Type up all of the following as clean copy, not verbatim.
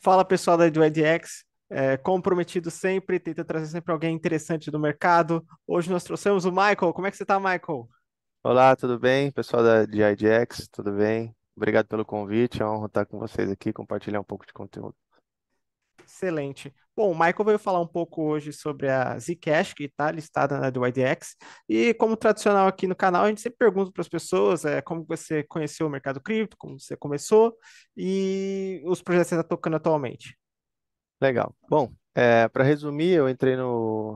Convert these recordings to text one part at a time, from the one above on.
Fala pessoal do EdX, comprometido sempre, tenta trazer sempre alguém interessante do mercado. Hoje nós trouxemos o Michael. Como é que você tá, Michael? Olá, tudo bem? Pessoal de IDX, tudo bem? Obrigado pelo convite, é uma honra estar com vocês aqui, compartilhar um pouco de conteúdo. Excelente. Bom, o Michael veio falar um pouco hoje sobre a Zcash, que está listada na do IDX. E como tradicional aqui no canal, a gente sempre pergunta para as pessoas como você conheceu o mercado cripto, como você começou e os projetos que você está tocando atualmente. Legal. Bom, para resumir, eu entrei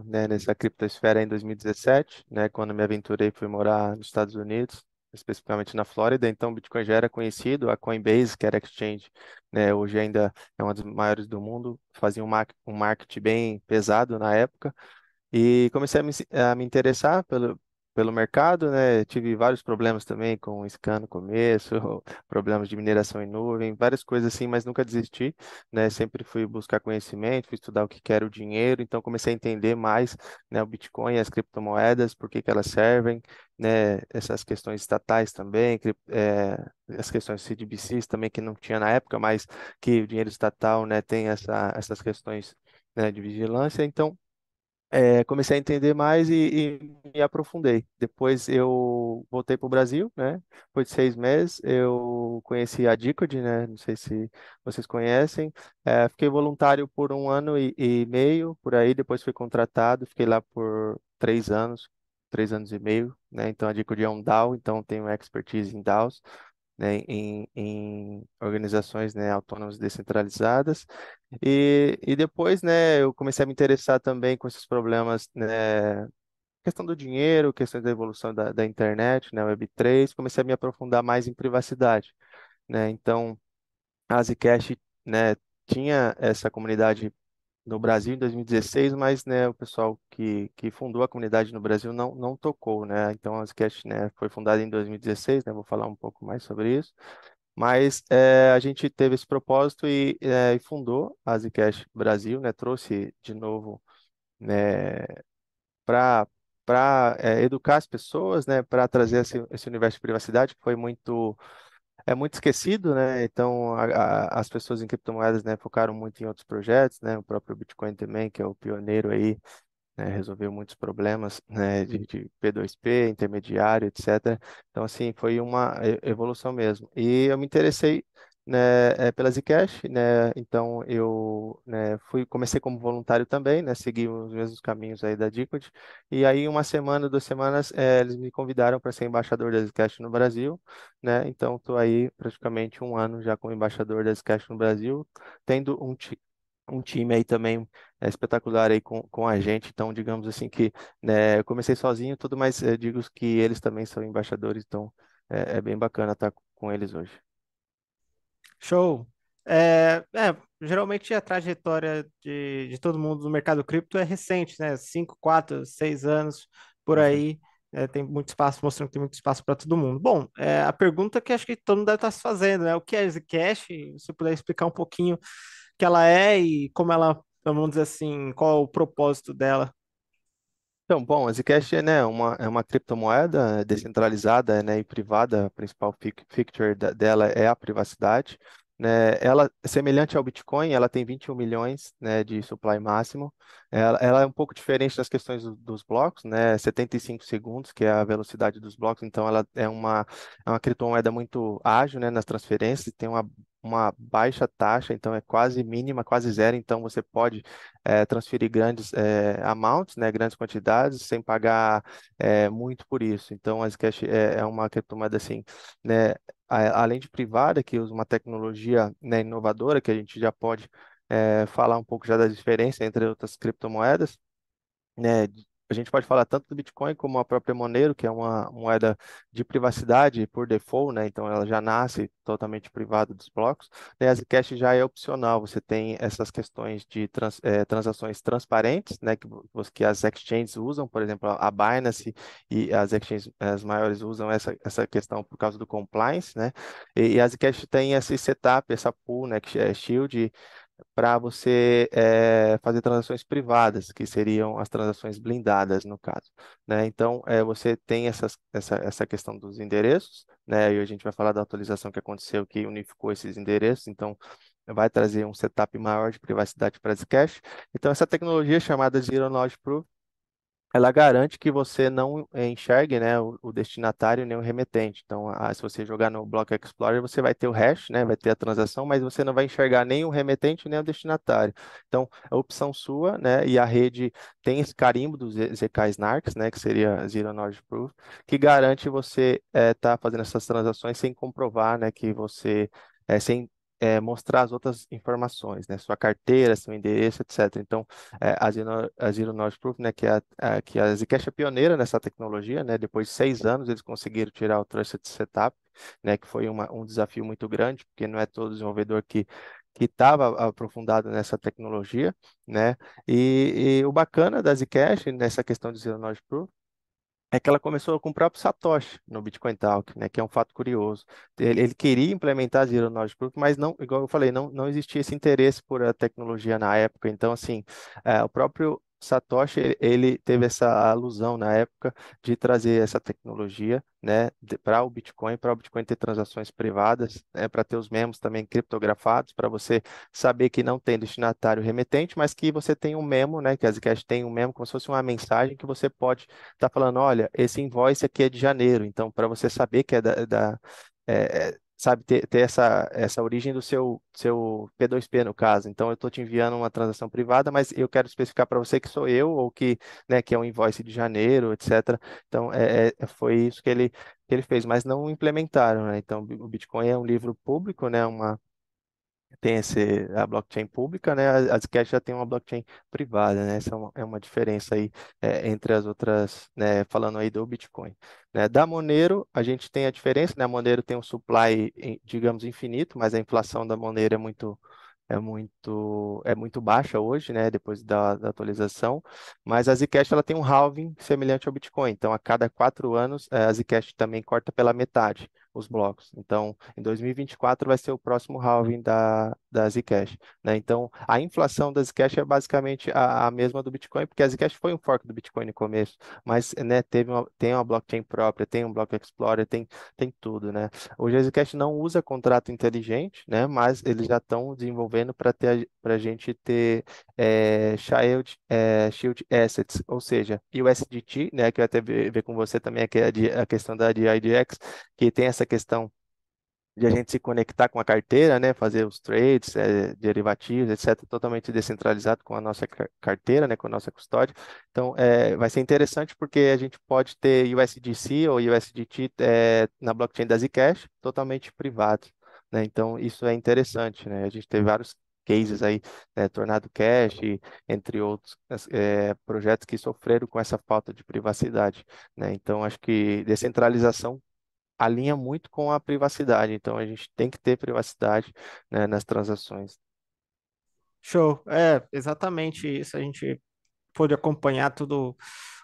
nessa criptosfera em 2017, né, quando me aventurei fui morar nos Estados Unidos, especificamente na Flórida. Então, o Bitcoin já era conhecido, a Coinbase, que era exchange, né, hoje ainda é uma das maiores do mundo, fazia um marketing bem pesado na época. E comecei a me interessar pelo mercado, né? Tive vários problemas também com scan no começo, problemas de mineração em nuvem, várias coisas assim, mas nunca desisti, né? Sempre fui buscar conhecimento, fui estudar o que que era o dinheiro, então comecei a entender mais, né, o Bitcoin, as criptomoedas, por que que elas servem, né? Essas questões estatais também, as questões CDBCs também que não tinha na época, mas que o dinheiro estatal, né, tem essas questões, né, de vigilância. Então comecei a entender mais e me aprofundei. Depois eu voltei para o Brasil, né? Depois de 6 meses, eu conheci a Dicod, né? Não sei se vocês conhecem. Fiquei voluntário por um ano e meio, por aí. Depois fui contratado, fiquei lá por 3 anos, 3 anos e meio, né? Então a Dicod é um DAO, então tenho expertise em DAOs, né, em organizações, né, autônomas descentralizadas. E depois, né, eu comecei a me interessar também com esses problemas, né, questão do dinheiro, questões da evolução da internet, né, Web3, comecei a me aprofundar mais em privacidade, né. Então, a Zcash, né, tinha essa comunidade no Brasil em 2016, mas, né, o pessoal que fundou a comunidade no Brasil não tocou, né. Então, a Zcash, né, foi fundada em 2016, né, vou falar um pouco mais sobre isso. Mas a gente teve esse propósito e fundou a Zcash Brasil, né? Trouxe de novo, né, para educar as pessoas, né? Para trazer esse universo de privacidade que foi muito esquecido, né? Então as pessoas em criptomoedas, né, focaram muito em outros projetos, né? O próprio Bitcoin também, que é o pioneiro aí, né, resolveu muitos problemas, né, de P2P, intermediário, etc. Então, assim, foi uma evolução mesmo. E eu me interessei, né, pela Zcash, né, então eu, né, comecei como voluntário também, né, segui os mesmos caminhos aí da Dicot, e aí uma semana, 2 semanas, eles me convidaram para ser embaixador da Zcash no Brasil, né, então estou aí praticamente um ano já como embaixador da Zcash no Brasil, tendo um time aí também espetacular aí com a gente. Então, digamos assim que, né, eu comecei sozinho, tudo, mas digo que eles também são embaixadores, então é bem bacana estar com eles hoje. Show. Geralmente a trajetória de todo mundo no mercado cripto é recente, né? 5, 4, 6 anos por Uhum. aí. Tem muito espaço, mostrando que tem muito espaço para todo mundo. Bom, a pergunta que acho que todo mundo deve estar se fazendo, né? O que é Zcash? Se você puder explicar um pouquinho o que ela é e como ela, vamos dizer assim, qual é o propósito dela. Então, bom, a Zcash, né, é uma criptomoeda descentralizada, né, e privada. A principal feature dela é a privacidade, né. Ela é semelhante ao Bitcoin, ela tem 21 milhões, né, de supply máximo. Ela é um pouco diferente das questões dos blocos, né, 75 segundos, que é a velocidade dos blocos. Então, ela é uma criptomoeda muito ágil, né, nas transferências, tem uma baixa taxa, então é quase mínima, quase zero. Então, você pode transferir grandes amounts, né, grandes quantidades, sem pagar muito por isso. Então, a Zcash é uma criptomoeda assim, né, além de privada, que usa uma tecnologia, né, inovadora, que a gente já pode falar um pouco já da diferença entre outras criptomoedas, né? A gente pode falar tanto do Bitcoin como a própria Monero, que é uma moeda de privacidade por default, né? Então ela já nasce totalmente privada dos blocos. E a Zcash já é opcional. Você tem essas questões de transações transparentes, né? Que as exchanges usam, por exemplo, a Binance e as exchanges as maiores usam essa questão por causa do compliance, né? E a Zcash tem esse setup, essa pool, né? Que é Shield, para você fazer transações privadas, que seriam as transações blindadas, no caso, né? Então, você tem essa questão dos endereços, né? E a gente vai falar da atualização que aconteceu, que unificou esses endereços. Então, vai trazer um setup maior de privacidade para Zcash. Então, essa tecnologia chamada Zero Knowledge Proof, ela garante que você não enxergue, né, o destinatário nem o remetente. Então, se você jogar no Block Explorer, você vai ter o hash, né, vai ter a transação, mas você não vai enxergar nem o remetente nem o destinatário. Então, a opção sua, né, e a rede tem esse carimbo do ZK Snarks, né, que seria Zero Knowledge Proof, que garante você estar fazendo essas transações sem comprovar, né, que você sem mostrar as outras informações, né, sua carteira, seu endereço, etc. Então, a Zero Knowledge Proof, né, que a Zcash é pioneira nessa tecnologia, né, depois de 6 anos eles conseguiram tirar o Trusted Setup, né, que foi um desafio muito grande, porque não é todo desenvolvedor que estava aprofundado nessa tecnologia, né, e o bacana da Zcash nessa questão de Zero Knowledge Proof é que ela começou com o próprio Satoshi no Bitcoin Talk, né, que é um fato curioso. Ele queria implementar Zero Knowledge Proof, mas não, igual eu falei, não existia esse interesse por a tecnologia na época. Então, assim, o próprio Satoshi, ele teve essa alusão na época de trazer essa tecnologia, né, para o Bitcoin ter transações privadas, né, para ter os memos também criptografados, para você saber que não tem destinatário remetente, mas que você tem um memo, né, que a Zcash tem um memo como se fosse uma mensagem que você pode está falando, olha, esse invoice aqui é de janeiro, então para você saber que é sabe, ter essa origem do seu P2P no caso. Então eu estou te enviando uma transação privada, mas eu quero especificar para você que sou eu ou que, né, que é um invoice de janeiro, etc. Então foi isso que ele fez, mas não implementaram, né? Então o Bitcoin é um livro público, né? Tem a blockchain pública, né? A Zcash já tem uma blockchain privada, né? Essa é uma diferença aí entre as outras, né? Falando aí do Bitcoin, né? Da Monero, a gente tem a diferença, né? A Monero tem um supply, digamos, infinito, mas a inflação da Monero é muito baixa hoje, né? Depois da atualização, mas a Zcash ela tem um halving semelhante ao Bitcoin. Então, a cada 4 anos, a Zcash também corta pela metade os blocos. Então, em 2024 vai ser o próximo halving da Zcash, né? Então, a inflação da Zcash é basicamente a mesma do Bitcoin, porque a Zcash foi um fork do Bitcoin no começo, mas, né, tem uma blockchain própria, tem um Block Explorer, tem tudo, né? Hoje a Zcash não usa contrato inteligente, né? Mas eles já estão desenvolvendo para a gente ter Shield Assets, ou seja, USDT, né? Que eu até ver com você também, que é a questão da DIDX, que tem essa questão de a gente se conectar com a carteira, né, fazer os trades, derivativos, etc., totalmente descentralizado com a nossa carteira, né, com a nossa custódia. Então, vai ser interessante porque a gente pode ter USDC ou USDT na blockchain da Zcash totalmente privado, né? Então, isso é interessante, né? A gente tem vários cases aí, né, Tornado Cash, entre outros projetos que sofreram com essa falta de privacidade, né? Então, acho que descentralização alinha muito com a privacidade. Então, a gente tem que ter privacidade, né, nas transações. Show. É, exatamente isso. A gente pôde acompanhar tudo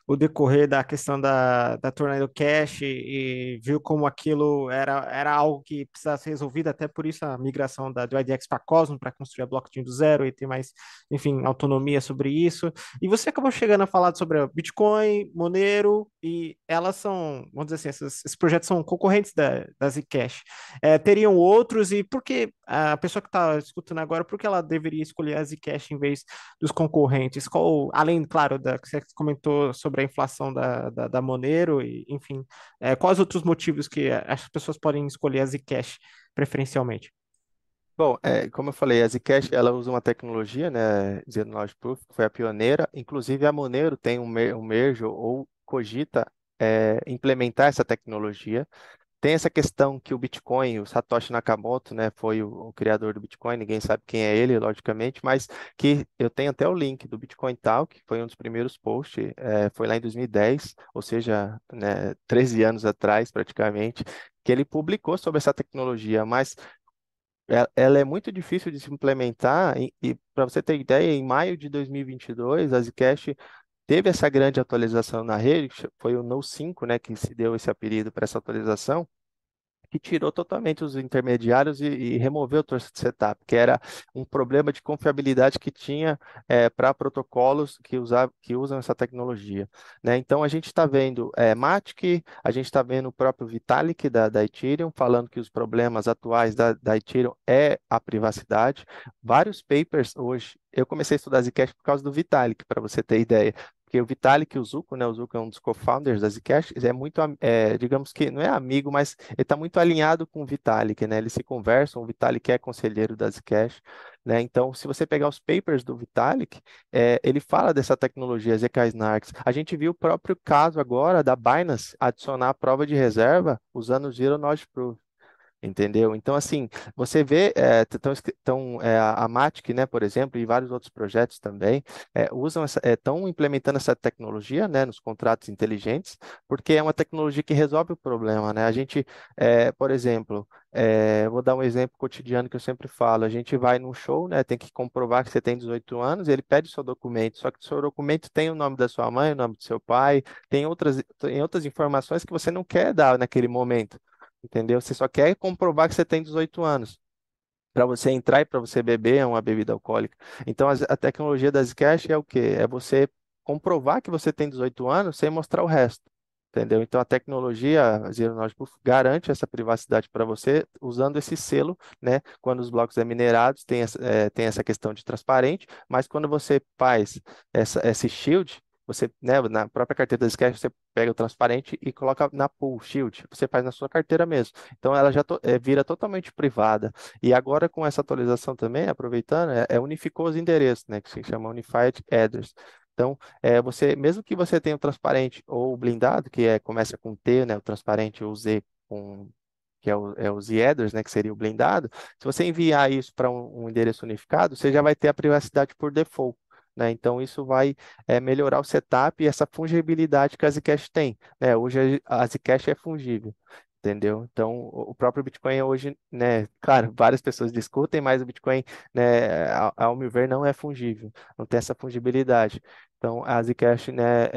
o decorrer da questão da Tornado Cash e viu como aquilo era algo que precisava ser resolvido, até por isso a migração do IDX para Cosmos, para construir a blockchain do zero e ter mais, enfim, autonomia sobre isso. E você acabou chegando a falar sobre o Bitcoin, Monero, e elas são, vamos dizer assim, esses projetos são concorrentes da Zcash. Teriam outros, e por que a pessoa que está escutando agora, por que ela deveria escolher a Zcash em vez dos concorrentes? Além, claro, da que você comentou sobre a inflação da Monero, e, enfim, quais outros motivos que as pessoas podem escolher a Zcash preferencialmente? Bom, como eu falei, a Zcash ela usa uma tecnologia, né, Zero Knowledge Proof, que foi a pioneira. Inclusive, a Monero tem um merge ou cogita implementar essa tecnologia. Tem essa questão que o Bitcoin, o Satoshi Nakamoto, né, foi o criador do Bitcoin, ninguém sabe quem é ele, logicamente, mas que eu tenho até o link do Bitcoin Talk, que foi um dos primeiros posts, foi lá em 2010, ou seja, né, 13 anos atrás, praticamente, que ele publicou sobre essa tecnologia, mas ela é muito difícil de se implementar, e para você ter ideia, em maio de 2022, a Zcash teve essa grande atualização na rede, que foi o No 5, né, que se deu esse apelido para essa atualização, que tirou totalmente os intermediários e removeu todo esse setup, que era um problema de confiabilidade que tinha para protocolos que usam essa tecnologia, né? Então a gente está vendo Matic, a gente está vendo o próprio Vitalik da Ethereum falando que os problemas atuais da Ethereum é a privacidade. Vários papers hoje. Eu comecei a estudar Zcash por causa do Vitalik, para você ter ideia. Porque o Vitalik e o Zuko, né? O Zuko é um dos co-founders da Zcash, é muito, digamos que não é amigo, mas ele está muito alinhado com o Vitalik, né? Eles se conversam, o Vitalik é conselheiro da Zcash, né? Então, se você pegar os papers do Vitalik, ele fala dessa tecnologia ZK Snarks. A gente viu o próprio caso agora da Binance adicionar a prova de reserva usando o Zero Knowledge Proof. Entendeu? Então, assim, você vê, a Matic, né, por exemplo, e vários outros projetos também, estão implementando essa tecnologia, né, nos contratos inteligentes, porque é uma tecnologia que resolve o problema, né? A gente, por exemplo, vou dar um exemplo cotidiano que eu sempre falo, a gente vai num show, né, tem que comprovar que você tem 18 anos, ele pede o seu documento, só que o seu documento tem o nome da sua mãe, o nome do seu pai, tem outras informações que você não quer dar naquele momento. Entendeu? Você só quer comprovar que você tem 18 anos. Para você entrar e para você beber é uma bebida alcoólica. Então, a tecnologia da Zcash é o quê? É você comprovar que você tem 18 anos sem mostrar o resto. Entendeu? Então, a tecnologia a Zero Knowledge Proof garante essa privacidade para você usando esse selo, né? Quando os blocos é minerados, tem essa questão de transparente, mas quando você faz esse shield, você, né, na própria carteira da Zcash, você pega o transparente e coloca na pool shield. Você faz na sua carteira mesmo. Então, ela já vira totalmente privada. E agora, com essa atualização também, aproveitando, unificou os endereços, né? Que se chama Unified Address. Então, mesmo que você tenha o transparente ou o blindado, começa com T, né, o transparente, ou Z, que é o Z-Address, né, que seria o blindado, se você enviar isso para um endereço unificado, você já vai ter a privacidade por default. Né? Então, isso vai melhorar o setup e essa fungibilidade que a Zcash tem. Né? Hoje a Zcash é fungível. Entendeu? Então, o próprio Bitcoin hoje, né, claro, várias pessoas discutem, mas o Bitcoin, né, ao meu ver, não é fungível, não tem essa fungibilidade. Então, a Zcash, né,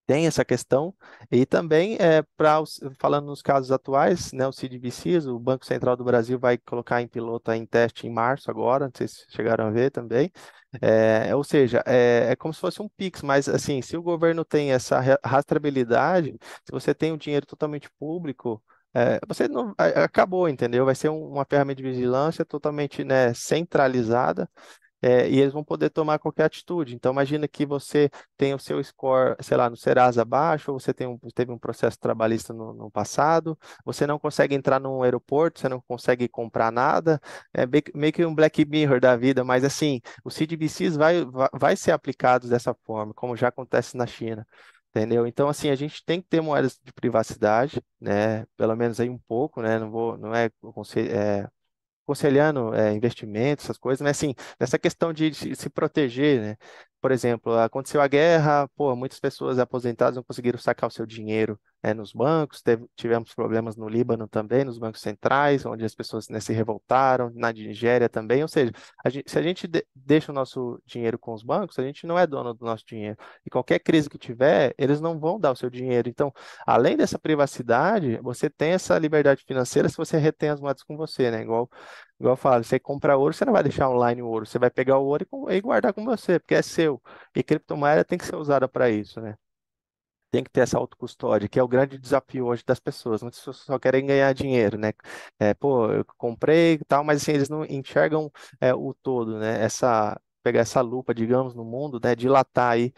tem essa questão e também falando nos casos atuais, né, o CDBCs, o Banco Central do Brasil vai colocar em piloto em teste em março agora, não sei se chegaram a ver também. Ou seja, é como se fosse um Pix, mas assim, se o governo tem essa rastreabilidade, se você tem o dinheiro totalmente público, você não acabou, entendeu? Vai ser uma ferramenta de vigilância totalmente, né, centralizada, e eles vão poder tomar qualquer atitude. Então, imagina que você tem o seu score, sei lá, no Serasa baixo, ou você teve um processo trabalhista no passado, você não consegue entrar num aeroporto, você não consegue comprar nada, é meio que um Black Mirror da vida, mas assim, os CDBCs vai ser aplicados dessa forma, como já acontece na China. Entendeu? Então, assim, a gente tem que ter moedas de privacidade, né? Pelo menos aí um pouco, né? Não é, aconselhando investimentos, essas coisas, mas assim, nessa questão de se proteger, né? Por exemplo, aconteceu a guerra, pô, muitas pessoas aposentadas não conseguiram sacar o seu dinheiro nos bancos, tivemos problemas no Líbano também, nos bancos centrais, onde as pessoas, né, se revoltaram, na Nigéria também, ou seja, se a gente deixa o nosso dinheiro com os bancos, a gente não é dono do nosso dinheiro. E qualquer crise que tiver, eles não vão dar o seu dinheiro. Então, além dessa privacidade, você tem essa liberdade financeira se você retém as moedas com você, né? Igual eu falo, você compra ouro, você não vai deixar online o ouro, você vai pegar o ouro e guardar com você, porque é seu. E criptomoeda tem que ser usada para isso, né? Tem que ter essa autocustódia, que é o grande desafio hoje das pessoas. Muitas pessoas só querem ganhar dinheiro, né? Pô, eu comprei e tal, mas assim, eles não enxergam o todo, né? Pegar essa lupa, digamos, no mundo, né? Dilatar aí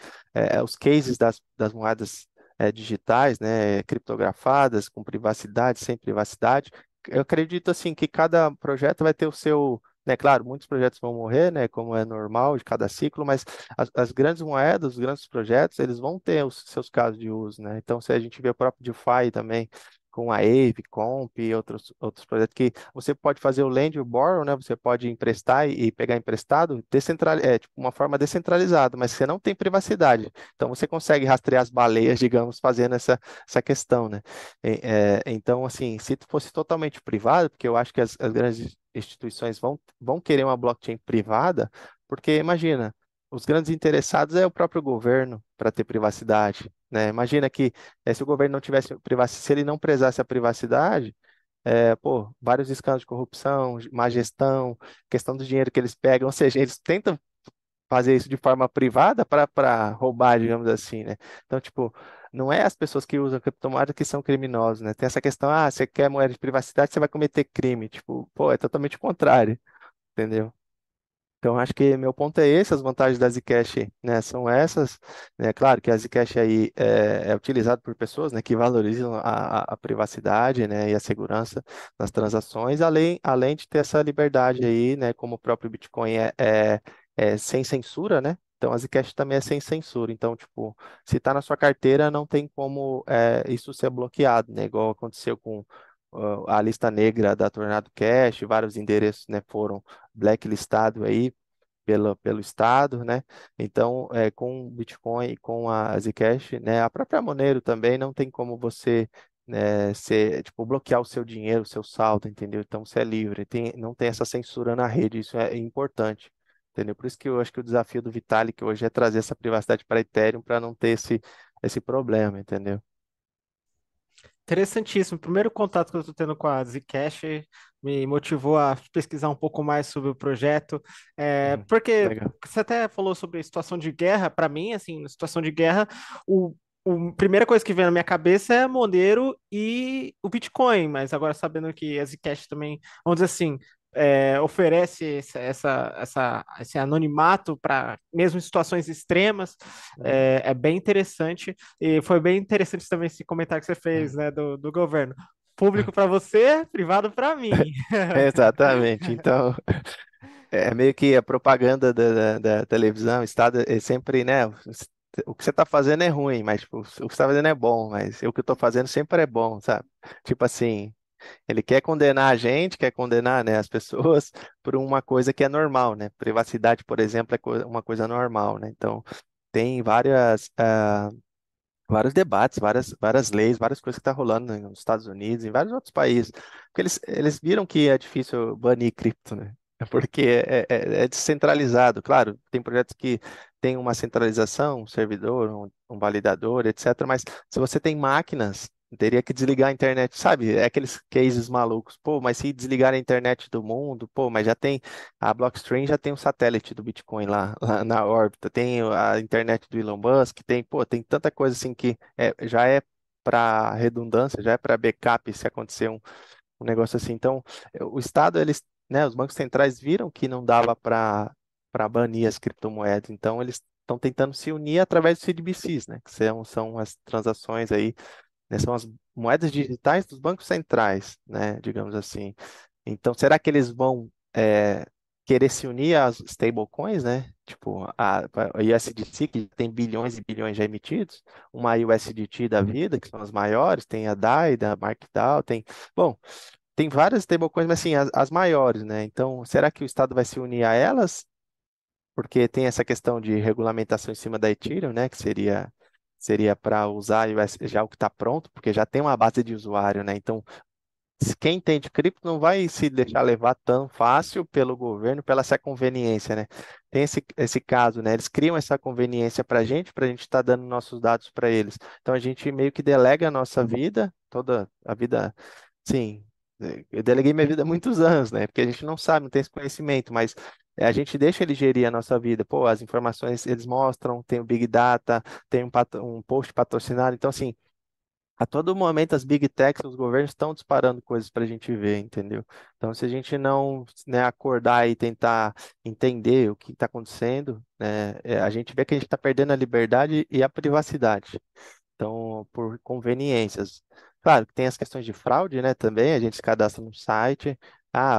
os cases das moedas digitais, né? Criptografadas, com privacidade, sem privacidade. Eu acredito, assim, que cada projeto vai ter o seu... Né, claro, muitos projetos vão morrer, né, como é normal de cada ciclo, mas as grandes moedas, os grandes projetos, eles vão ter os seus casos de uso, né? Então, se a gente vê o próprio DeFi também, com a Aave, Comp e outros projetos que você pode fazer o lend e o borrow, né? Você pode emprestar e pegar emprestado, tipo uma forma descentralizada, mas você não tem privacidade. Então, você consegue rastrear as baleias, digamos, fazendo essa questão, né? Então, assim, se fosse totalmente privado, porque eu acho que as grandes instituições vão querer uma blockchain privada, porque imagina. os grandes interessados é o próprio governo para ter privacidade, né? Imagina que se o governo não tivesse privacidade, se ele não prezasse a privacidade, pô, vários escândalos de corrupção, má gestão, questão do dinheiro que eles pegam, ou seja, eles tentam fazer isso de forma privada para roubar, digamos assim, né? Então, tipo, não é as pessoas que usam criptomoeda que são criminosos, né? Tem essa questão, você quer moeda de privacidade, você vai cometer crime. Tipo, pô, é totalmente o contrário, entendeu? Então, acho que meu ponto é esse, as vantagens da Zcash, né, são essas, né, claro que a Zcash aí é utilizado por pessoas, né, que valorizam a privacidade, né, e a segurança das transações, além de ter essa liberdade aí, né, como o próprio Bitcoin é sem censura, né, então a Zcash também é sem censura, então, tipo, se está na sua carteira, não tem como isso ser bloqueado, né, igual aconteceu com a lista negra da Tornado Cash, vários endereços, né, foram blacklistados aí pelo Estado, né? Então, com o Bitcoin e com a Zcash, né, a própria Monero também não tem como você tipo, bloquear o seu dinheiro, o seu saldo, entendeu? Então, você é livre, não tem essa censura na rede, isso é importante, entendeu? Por isso que eu acho que o desafio do Vitalik hoje é trazer essa privacidade para Ethereum para não ter esse problema, entendeu? Interessantíssimo. O primeiro contato que eu estou tendo com a Zcash me motivou a pesquisar um pouco mais sobre o projeto, Uhum. porque Legal. você até falou sobre a situação de guerra. Para mim, assim, na situação de guerra, a primeira coisa que vem na minha cabeça é Monero e o Bitcoin, mas agora sabendo que a Zcash também, vamos dizer assim, oferece esse anonimato para mesmo em situações extremas, Uhum. é bem interessante. E foi bem interessante também esse comentário que você fez, Uhum. né, do governo. Público para você, privado para mim. Exatamente. Então, é meio que a propaganda da televisão, o Estado é sempre, né? O que você está fazendo é ruim, mas tipo, o que você está fazendo é bom, mas o que eu estou fazendo sempre é bom, sabe? Tipo assim, ele quer condenar a gente, quer condenar, né, as pessoas por uma coisa que é normal, né? Privacidade, por exemplo, é uma coisa normal, né? Então, tem vários debates, várias leis, várias coisas que estão rolando nos Estados Unidos, em vários outros países, porque eles viram que é difícil banir cripto, né? Porque é descentralizado. Claro, tem projetos que têm uma centralização, um servidor, um validador, etc. Mas se você tem máquinas, teria que desligar a internet, sabe? É aqueles cases malucos. Pô, mas se desligar a internet do mundo, pô, mas a Blockstream já tem um satélite do Bitcoin lá na órbita, tem a internet do Elon Musk, tem tanta coisa assim que já é para redundância, já é para backup se acontecer um negócio assim. Então, o Estado, né, os bancos centrais viram que não dava para banir as criptomoedas, então eles estão tentando se unir através dos CDBCs, né, que são as transações aí, né, são as moedas digitais dos bancos centrais, né, digamos assim. Então, será que eles vão querer se unir às stablecoins, né? Tipo, a USDC, que tem bilhões e bilhões já emitidos, uma USDT da vida, que são as maiores, tem a DAI, da MarkDAO, bom, tem várias stablecoins, mas assim, as maiores, né? Então, será que o Estado vai se unir a elas? Porque tem essa questão de regulamentação em cima da Ethereum, né? Que seria para usar já o que está pronto, porque já tem uma base de usuário, né? Então, quem entende cripto não vai se deixar levar tão fácil pelo governo, pela essa conveniência, né? Tem esse caso, né? Eles criam essa conveniência para a gente estar dando nossos dados para eles. Então a gente meio que delega a nossa vida, toda a vida, sim. Eu deleguei minha vida há muitos anos, né? Porque a gente não sabe, não tem esse conhecimento, mas a gente deixa ele gerir a nossa vida. Pô, as informações eles mostram, tem o Big Data, tem um post patrocinado. Então, assim, a todo momento as big techs, os governos estão disparando coisas para a gente ver, entendeu? Então, se a gente não, né, acordar e tentar entender o que está acontecendo, né, a gente vê que a gente está perdendo a liberdade e a privacidade. Então, por conveniências. Claro que tem as questões de fraude, né, também, a gente se cadastra no site,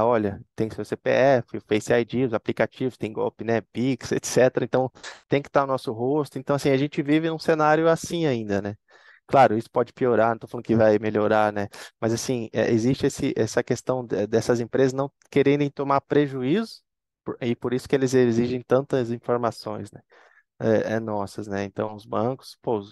olha, tem seu CPF, o Face ID, os aplicativos, tem golpe, né, Pix, etc. Então, tem que estar o nosso rosto. Então, assim, a gente vive num cenário assim ainda, né? Claro, isso pode piorar, não estou falando que vai melhorar, né? Mas assim, existe essa questão dessas empresas não quererem tomar prejuízo, e por isso que eles exigem tantas informações, né? Nossas, né? Então, os bancos, pô,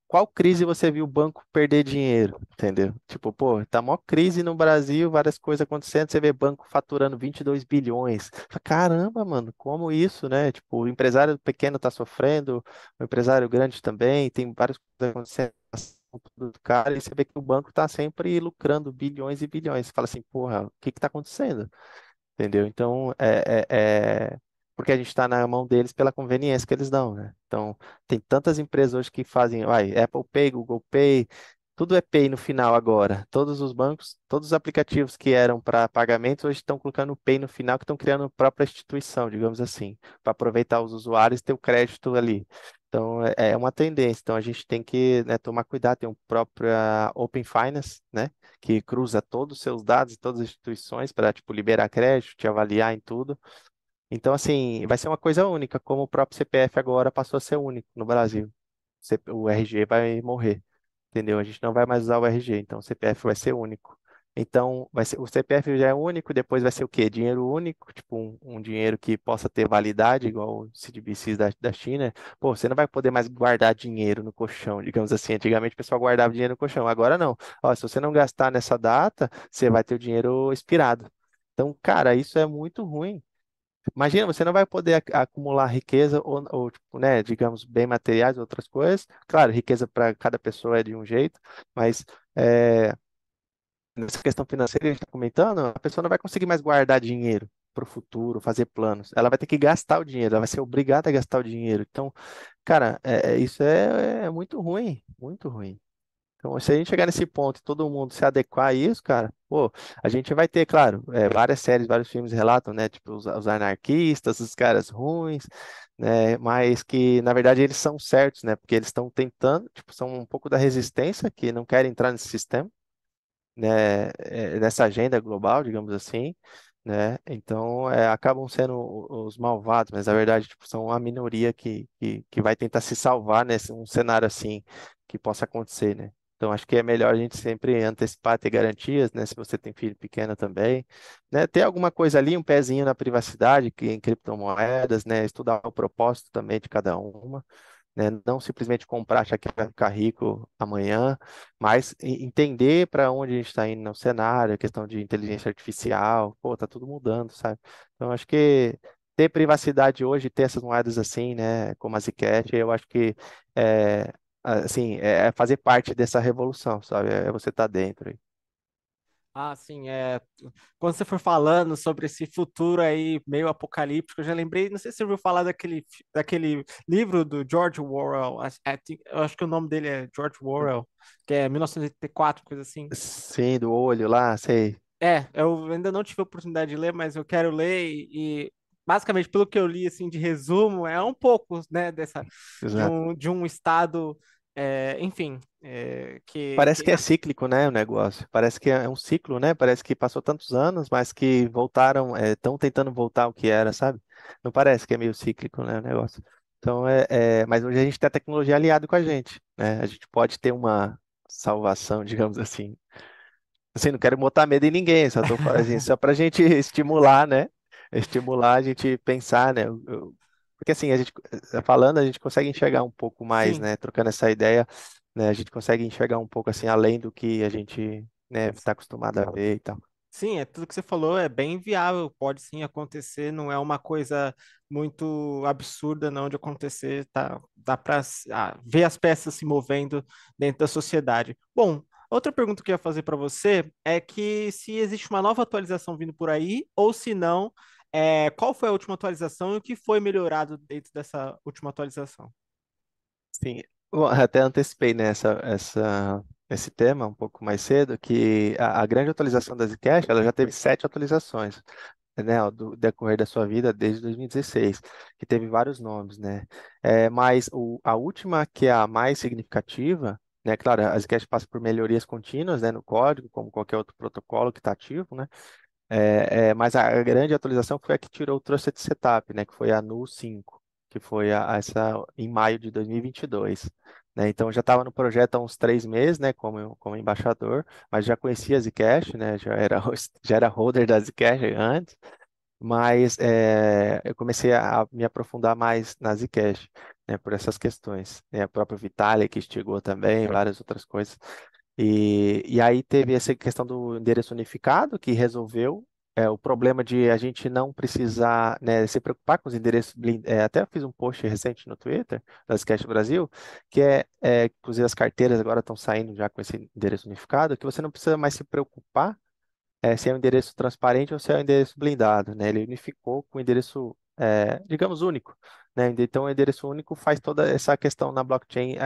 qual crise você viu o banco perder dinheiro, entendeu? Tipo, pô, tá mó crise no Brasil, várias coisas acontecendo, você vê banco faturando 22 bilhões. Fala, caramba, mano, como isso, né? Tipo, o empresário pequeno tá sofrendo, o empresário grande também, tem várias coisas acontecendo. Do cara, e você vê que o banco tá sempre lucrando bilhões e bilhões. Você fala assim, porra, o que que tá acontecendo? Entendeu? Então, porque a gente está na mão deles pela conveniência que eles dão, né? Então, tem tantas empresas hoje que fazem, vai, Apple Pay, Google Pay, tudo é Pay no final agora. Todos os bancos, todos os aplicativos que eram para pagamentos hoje estão colocando o Pay no final, que estão criando a própria instituição, digamos assim, para aproveitar os usuários e ter o crédito ali. Então, é uma tendência. Então, a gente tem que, né, tomar cuidado. Tem o próprio Open Finance, né? Que cruza todos os seus dados e todas as instituições para, tipo, liberar crédito, te avaliar em tudo. Então, assim, vai ser uma coisa única, como o próprio CPF agora passou a ser único no Brasil. O RG vai morrer, entendeu? A gente não vai mais usar o RG, então o CPF vai ser único. Então, o CPF já é único, depois vai ser o quê? Dinheiro único, tipo um dinheiro que possa ter validade, igual o CDBCs da China. Pô, você não vai poder mais guardar dinheiro no colchão, digamos assim. Antigamente o pessoal guardava dinheiro no colchão, agora não. Ó, se você não gastar nessa data, você vai ter o dinheiro expirado. Então, cara, isso é muito ruim. Imagina, você não vai poder acumular riqueza ou, tipo, né, digamos, bem materiais, outras coisas. Claro, riqueza para cada pessoa é de um jeito, mas é, nessa questão financeira que a gente está comentando, a pessoa não vai conseguir mais guardar dinheiro para o futuro, fazer planos. Ela vai ter que gastar o dinheiro, ela vai ser obrigada a gastar o dinheiro. Então, cara, isso é muito ruim, muito ruim. Então, se a gente chegar nesse ponto e todo mundo se adequar a isso, cara, pô, a gente vai ter, claro, várias séries, vários filmes relatam, né, tipo, os anarquistas, os caras ruins, né, mas que, na verdade, eles são certos, né, porque eles estão tentando, tipo, são um pouco da resistência, que não querem entrar nesse sistema, né, nessa agenda global, digamos assim, né? Então, acabam sendo os malvados, mas na verdade, tipo, são a minoria que vai tentar se salvar nesse um cenário assim que possa acontecer, né? Então, acho que é melhor a gente sempre antecipar, ter garantias, né? Se você tem filho pequeno também, né? Ter alguma coisa ali, um pezinho na privacidade, que em criptomoedas, né? Estudar o propósito também de cada uma, né? Não simplesmente comprar, achar que vai ficar rico amanhã, mas entender para onde a gente está indo no cenário, a questão de inteligência artificial, pô, tá tudo mudando, sabe? Então, acho que ter privacidade hoje, ter essas moedas assim, né, como a Zcash, eu acho que é, assim, é fazer parte dessa revolução, sabe? É você estar dentro aí. Ah, sim, quando você for falando sobre esse futuro aí meio apocalíptico, eu já lembrei, não sei se você ouviu falar daquele livro do George Orwell, eu acho que o nome dele é George Orwell, que é 1984, coisa assim. Sim, do olho lá, sei. Eu ainda não tive a oportunidade de ler, mas eu quero ler e basicamente pelo que eu li assim de resumo, é um pouco, né, Exato. de um estado, enfim, Parece que é cíclico, né, o negócio. Parece que é um ciclo, né? Parece que passou tantos anos, mas que voltaram, estão tentando voltar ao que era, sabe? Não parece que é meio cíclico, né, o negócio. Então, mas hoje a gente tem a tecnologia aliado com a gente, né? A gente pode ter uma salvação, digamos assim. Assim, não quero botar medo em ninguém, só tô falando assim, só pra gente estimular, né? Estimular a gente pensar, né? Porque assim, a gente falando, a gente consegue enxergar um pouco mais, sim. né? Trocando essa ideia, né? A gente consegue enxergar um pouco assim, além do que a gente, né, está acostumado a ver e tal. Sim, é tudo que você falou, é bem viável, pode sim acontecer, não é uma coisa muito absurda não de acontecer, tá? Dá para ver as peças se movendo dentro da sociedade. Bom, outra pergunta que eu ia fazer para você é que se existe uma nova atualização vindo por aí, ou se não, qual foi a última atualização e o que foi melhorado dentro dessa última atualização? Sim, bom, até antecipei nessa esse tema um pouco mais cedo, que a grande atualização da Zcash, ela já teve 7 atualizações, né, ao decorrer da sua vida desde 2016, que teve vários nomes, né? Mas a última, que é a mais significativa, né? Claro, a Zcash passa por melhorias contínuas, né, no código, como qualquer outro protocolo que está ativo, né? Mas a grande atualização foi a que tirou o Trusted Setup, né? Que foi a Nu 5, que foi essa em maio de 2022. Né? Então, eu já estava no projeto há uns 3 meses, né, como embaixador, mas já conhecia a Zcash, né, já era holder da Zcash antes, mas eu comecei a me aprofundar mais na Zcash, né, por essas questões. O próprio Vitalik instigou também, várias outras coisas. E aí teve essa questão do endereço unificado, que resolveu o problema de a gente não precisar, né, se preocupar com os endereços até eu fiz um post recente no Twitter, da Zcash Brasil, que inclusive as carteiras agora estão saindo já com esse endereço unificado, que você não precisa mais se preocupar se é um endereço transparente ou se é um endereço blindado, né? Ele unificou com o endereço, digamos, único, né? Então, o endereço único faz toda essa questão na blockchain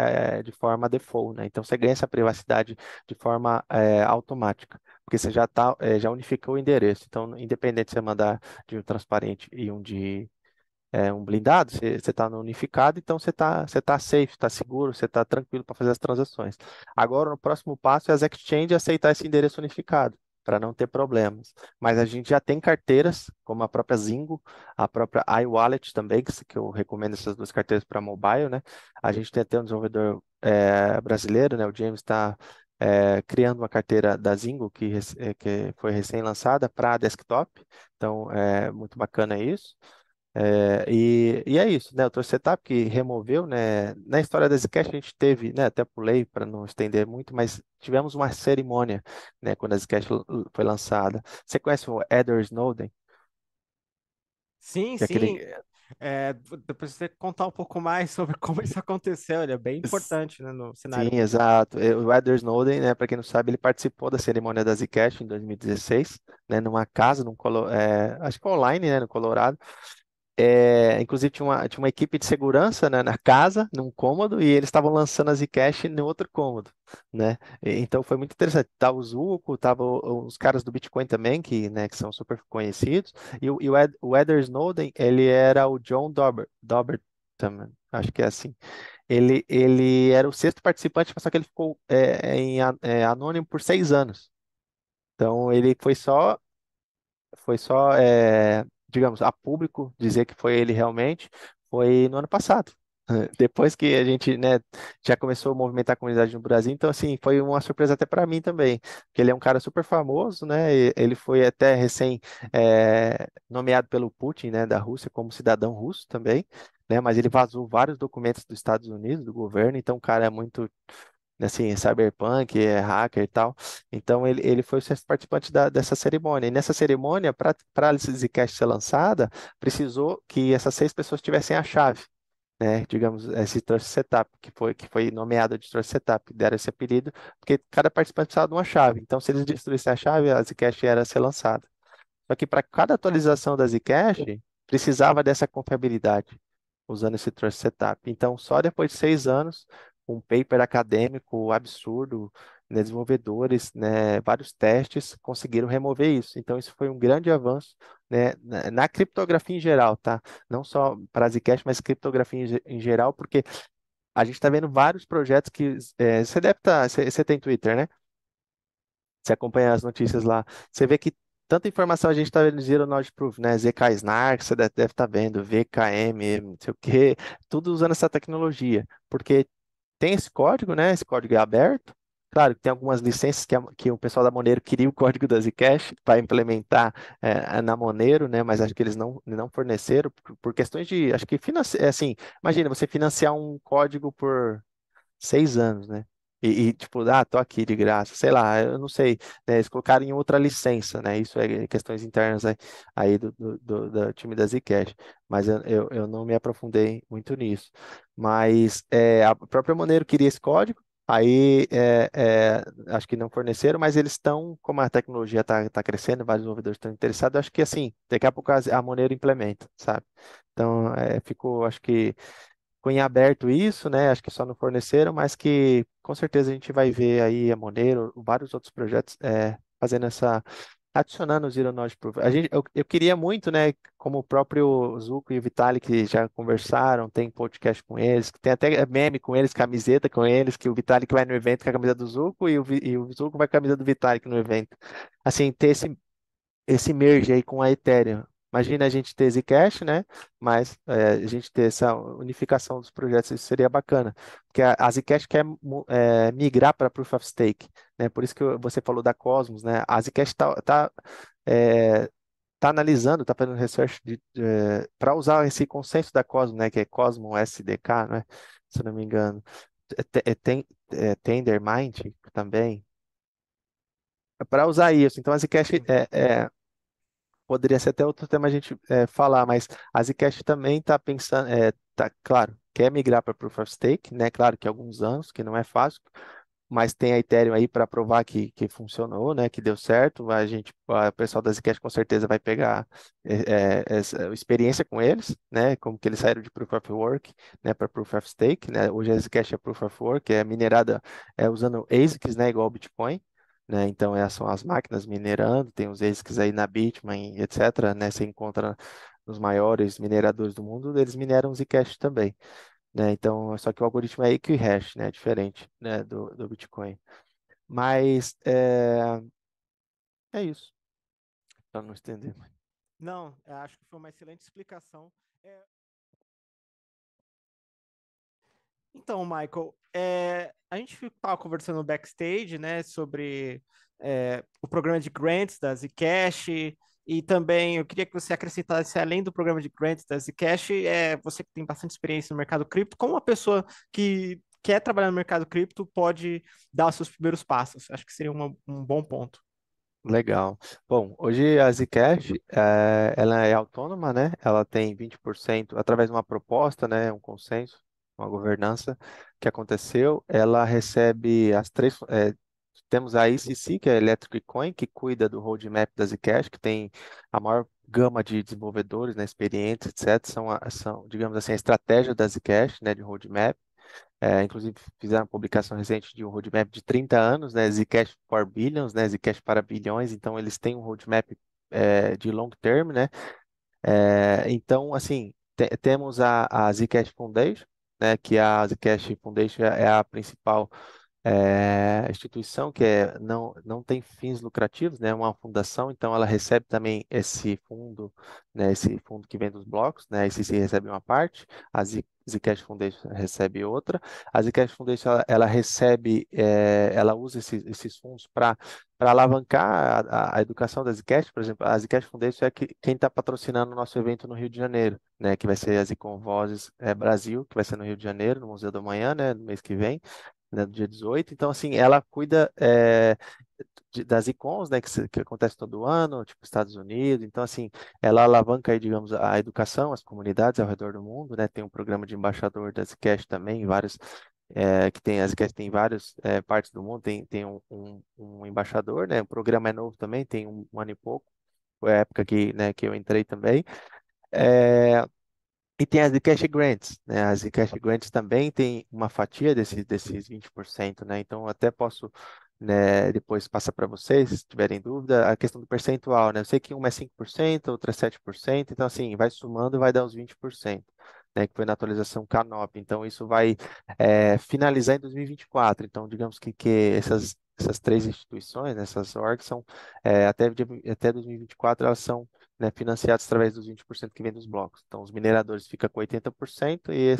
de forma default, né? Então, você ganha essa privacidade de forma automática, porque você já unificou o endereço. Então, independente de você mandar de um transparente e um blindado, você está no unificado, então você tá safe, está seguro, você está tranquilo para fazer as transações. Agora, o próximo passo é as exchanges aceitar esse endereço unificado, para não ter problemas. Mas a gente já tem carteiras, como a própria Zingo, a própria iWallet também, que eu recomendo essas duas carteiras para mobile, né? A gente tem até um desenvolvedor brasileiro, né? O James está criando uma carteira da Zingo, que foi recém-lançada para desktop, então é muito bacana isso. E é isso, né? O Trust Setup que removeu, né? Na história da Zcash a gente teve, né? Até pulei para não estender muito, mas tivemos uma cerimônia, né? Quando a Zcash foi lançada. Você conhece o Edward Snowden? Sim, Que é aquele, sim. Depois você contar um pouco mais sobre como isso aconteceu. Ele é bem importante, né, no sim, cenário político. exato. O Edward Snowden, né? Para quem não sabe, ele participou da cerimônia da Zcash em 2016, né? Numa casa, acho que online, né? No Colorado. Inclusive tinha uma equipe de segurança, né, na casa, num cômodo, e eles estavam lançando a Zcash no outro cômodo, né? Então foi muito interessante. Tava o Zuko, tava os caras do Bitcoin também, que são super conhecidos, o Edward Snowden, ele era o John Doberman, acho que é assim. Ele era o sexto participante, só que ele ficou anônimo por 6 anos. Então ele foi só, digamos, a público dizer que foi ele realmente, foi no ano passado. Depois que a gente, né, já começou a movimentar a comunidade no Brasil, então, assim, foi uma surpresa até para mim também, porque ele é um cara super famoso, né, e ele foi até recém nomeado pelo Putin, né, da Rússia, como cidadão russo também, né, mas ele vazou vários documentos dos Estados Unidos, do governo, então o cara é muito assim, cyberpunk, é hacker e tal. Então ele foi o sexto participante dessa cerimônia. E nessa cerimônia, para a Zcash ser lançada, precisou que essas 6 pessoas tivessem a chave, né? Digamos, esse Trust Setup, que foi nomeado de Trust Setup, deram esse apelido, porque cada participante precisava de uma chave. Então, se eles destruíssem a chave, a Zcash era ser lançada. Só que para cada atualização da Zcash, precisava dessa confiabilidade usando esse Trust Setup. Então, só depois de 6 anos, um paper acadêmico absurdo, né, desenvolvedores, né, vários testes conseguiram remover isso. Então, isso foi um grande avanço, né, na criptografia em geral, tá? Não só para a Zcash, mas criptografia em geral, porque a gente está vendo vários projetos que você deve estar, você tem Twitter, né? Você acompanha as notícias lá. Você vê que tanta informação a gente está vendo no Zero Knowledge Proof, né? ZK Snark, você deve estar vendo, VKM, não sei o quê, tudo usando essa tecnologia, porque tem esse código, né? Esse código é aberto. Claro que tem algumas licenças que o pessoal da Monero queria o código da Zcash para implementar na Monero, né? Mas acho que eles não forneceram por questões de, acho que assim, imagina você financiar um código por 6 anos, né? Tipo, tô aqui de graça, sei lá, eu não sei, né? Eles colocaram em outra licença, né? Isso é questões internas aí do time da Zcash, mas eu não me aprofundei muito nisso. Mas a própria Monero queria esse código, aí acho que não forneceram, mas eles estão, como a tecnologia está crescendo, vários desenvolvedores estão interessados, acho que assim, daqui a pouco a Monero implementa, sabe? Então, ficou, acho que ficou em aberto isso, né? Acho que só não forneceram, mas que com certeza a gente vai ver aí a Monero, vários outros projetos fazendo adicionando o Zero Knowledge Proof. Eu queria muito, né? Como o próprio Zuko e o Vitalik já conversaram, tem podcast com eles, tem até meme com eles, camiseta com eles, que o Vitalik vai no evento com a camisa do Zuko e o Zuko vai com a camisa do Vitalik no evento. Assim, ter esse merge aí com a Ethereum. Imagina a gente ter Zcash, né? Mas a gente ter essa unificação dos projetos, isso seria bacana. Porque a Zcash quer migrar para Proof of Stake, né? Por isso que você falou da Cosmos, né? A Zcash tá analisando, tá fazendo research para usar esse consenso da Cosmo, né, que é Cosmo SDK, né, se eu não me engano. Tendermint também, para usar isso. Então, a Zcash poderia ser até outro tema a gente falar, mas a Zcash também está pensando, tá, claro, quer migrar para Proof of Stake, né? Claro que há alguns anos, que não é fácil, mas tem a Ethereum aí para provar que funcionou, né? Que deu certo. O pessoal da Zcash com certeza vai pegar essa experiência com eles, né? Como que eles saíram de Proof of Work, né? Para Proof of Stake, né? Hoje a Zcash é Proof of Work, é minerada usando ASICs, né? Igual o Bitcoin. Né, então, essas são as máquinas minerando, tem os ASICs aí na Bitmain, etc. Né, você encontra nos maiores mineradores do mundo, eles mineram Zcash também. Né, então, só que o algoritmo é Equihash, né, diferente, né, do Bitcoin. Mas é isso, para não estender. Não, eu acho que foi uma excelente explicação. É, Então, Michael, a gente estava conversando no backstage, né, sobre o programa de grants da Zcash e também eu queria que você acrescentasse, além do programa de grants da Zcash, você que tem bastante experiência no mercado cripto, como uma pessoa que quer trabalhar no mercado cripto pode dar os seus primeiros passos? Acho que seria um bom ponto. Legal. Bom, hoje a Zcash, ela é autônoma, né? Ela tem 20% através de uma proposta, né? Um consenso, uma governança que aconteceu. Ela recebe as três. Temos a ICC, que é a Electric Coin, que cuida do roadmap da Zcash, que tem a maior gama de desenvolvedores, né? Experientes, etc. São, digamos assim, a estratégia da Zcash, né? De roadmap. Inclusive, fizeram uma publicação recente de um roadmap de 30 anos, né? Zcash for Billions, né? Zcash para bilhões. Então, eles têm um roadmap de long term, né? Então, assim, temos a Zcash Foundation, né? Que a Zcash Foundation é a principal instituição que não tem fins lucrativos, né? É uma fundação, então ela recebe também esse fundo, né? Esse fundo que vem dos blocos, né? A ICC recebe uma parte, a Zcash Foundation recebe outra. A Zcash Foundation ela recebe, ela usa esses fundos para alavancar a educação da Zcash. Por exemplo, a Zcash Foundation é quem está patrocinando o nosso evento no Rio de Janeiro, né? Que vai ser a Zcon Vozes Brasil, que vai ser no Rio de Janeiro, no Museu da Manhã, né? No mês que vem, né, do dia 18. Então, assim, ela cuida das icons, né, que acontece todo ano, tipo Estados Unidos. Então, assim, ela alavanca aí, digamos, a educação, as comunidades ao redor do mundo, né? Tem um programa de embaixador da Zcash também, vários, que tem, a Zcash tem várias partes do mundo, tem um embaixador, né? O programa é novo também, tem um ano e pouco, foi a época que eu entrei também. É, e tem as Zcash Grants, né? As Zcash Grants também tem uma fatia desses 20%, né? Então, eu até posso, né, depois passar para vocês, se tiverem dúvida, a questão do percentual, né? Eu sei que uma é 5%, outra é 7%, então, assim, vai somando e vai dar os 20%, né? Que foi na atualização Canop. Então, isso vai finalizar em 2024. Então, digamos que essas três instituições, né, essas orgs, são, até 2024, elas são, né, financiados através dos 20% que vem dos blocos. Então, os mineradores ficam com 80% e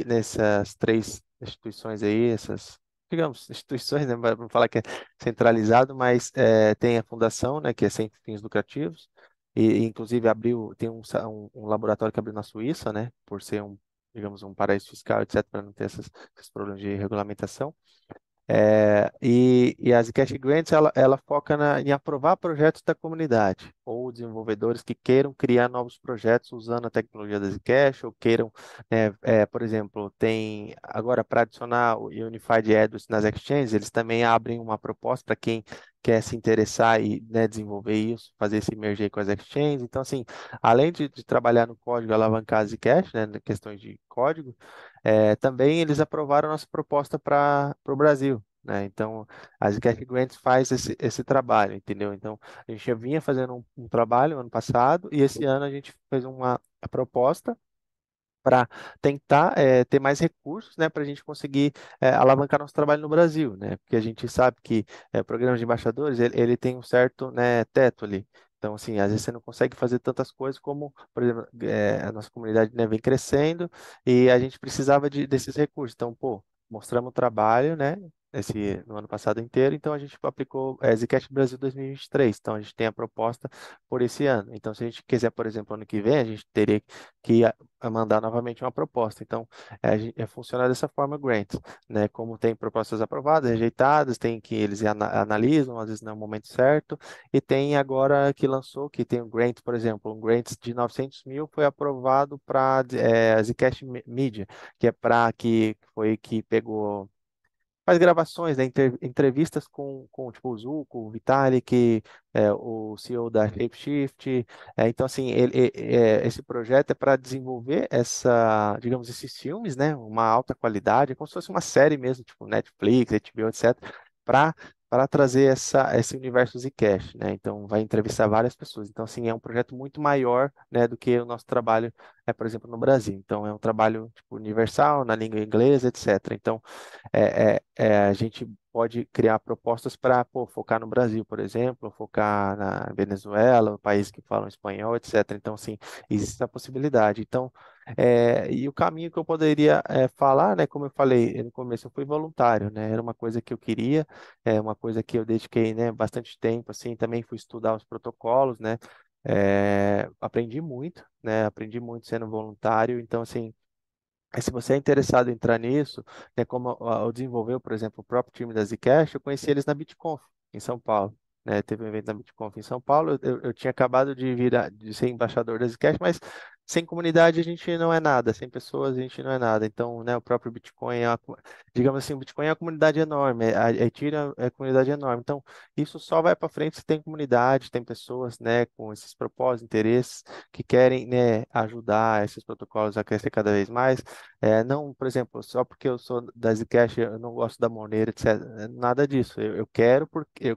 nessas três instituições aí, essas, digamos, instituições, né, vamos falar que é centralizado, mas tem a fundação, né, que é sem fins lucrativos, e inclusive tem um laboratório que abriu na Suíça, né, por ser digamos, um paraíso fiscal, etc., para não ter esses problemas de regulamentação. E a Zcash Grants, ela foca em aprovar projetos da comunidade ou desenvolvedores que queiram criar novos projetos usando a tecnologia da Zcash ou queiram, por exemplo, tem agora para adicionar o Unified Address nas exchanges, eles também abrem uma proposta para quem quer se interessar e, né, desenvolver isso, fazer esse merge com as exchanges. Então, assim, além de trabalhar no código, alavancar a Zcash, né, questões de código, também eles aprovaram a nossa proposta para o Brasil, né? Então, a Zcash Grants faz esse trabalho, entendeu? Então, a gente já vinha fazendo um trabalho ano passado e esse ano a gente fez uma proposta para tentar ter mais recursos, né, para a gente conseguir alavancar nosso trabalho no Brasil, né? Porque a gente sabe que programas de embaixadores, ele tem um certo, né, teto ali. Então, assim, às vezes você não consegue fazer tantas coisas como, por exemplo, a nossa comunidade, né, vem crescendo e a gente precisava desses recursos. Então, pô, mostramos o trabalho, né? no ano passado inteiro, então a gente aplicou Zcash Brasil 2023. Então a gente tem a proposta por esse ano. Então, se a gente quiser, por exemplo, ano que vem, a gente teria que mandar novamente uma proposta. Então, funciona dessa forma grants, né? Como tem propostas aprovadas, rejeitadas, tem que eles analisam, às vezes não é o momento certo, e tem agora que lançou, que tem um grant, por exemplo, um grant de 900 mil foi aprovado para a Zcash Media, que é para que pegou faz gravações, né, entrevistas com tipo, o Zuko, o Vitalik, o CEO da Shapeshift. Então, assim, esse projeto é para desenvolver digamos, esses filmes, né, uma alta qualidade, como se fosse uma série mesmo, tipo Netflix, HBO, etc., para trazer esse universo Zcash, né? Então, vai entrevistar várias pessoas. Então, assim, é um projeto muito maior, né, do que o nosso trabalho, por exemplo, no Brasil. Então, é um trabalho tipo, universal, na língua inglesa, etc. Então, a gente pode criar propostas para focar no Brasil, por exemplo, focar na Venezuela, país que falam espanhol, etc. Então, sim, existe a possibilidade. Então, e o caminho que eu poderia falar, né, como eu falei no começo, eu fui voluntário, né, era uma coisa que eu queria, uma coisa que eu dediquei, né, bastante tempo, assim, também fui estudar os protocolos, né, aprendi muito sendo voluntário, então, assim, se você é interessado em entrar nisso, né, como eu desenvolveu, por exemplo, o próprio time da Zcash, eu conheci eles na BitConf, em São Paulo. Né, teve um evento na BitConf em São Paulo, eu tinha acabado de ser embaixador da Zcash, mas sem comunidade a gente não é nada, sem pessoas a gente não é nada. Então, né, o próprio Bitcoin digamos assim, o Bitcoin é uma comunidade enorme, a Ethereum é uma comunidade enorme. Então, isso só vai para frente se tem comunidade, tem pessoas, né, com esses propósitos, interesses que querem, né, ajudar esses protocolos a crescer cada vez mais. Não, por exemplo, só porque eu sou da Zcash, eu não gosto da Monero, etc. Nada disso. Eu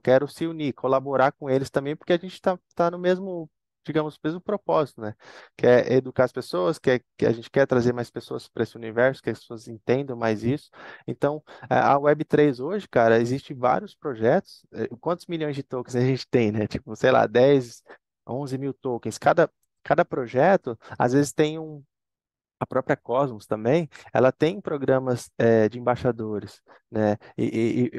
quero se unir, colaborar com eles também, porque a gente está no mesmo, digamos, mesmo propósito, né? Que é educar as pessoas, que a gente quer trazer mais pessoas para esse universo, que as pessoas entendam mais isso. Então, a Web3 hoje, cara, existe vários projetos. Quantos milhões de tokens a gente tem, né? Tipo, sei lá, 10, 11 mil tokens. Cada projeto, às vezes, tem a própria Cosmos também, ela tem programas de embaixadores, né? E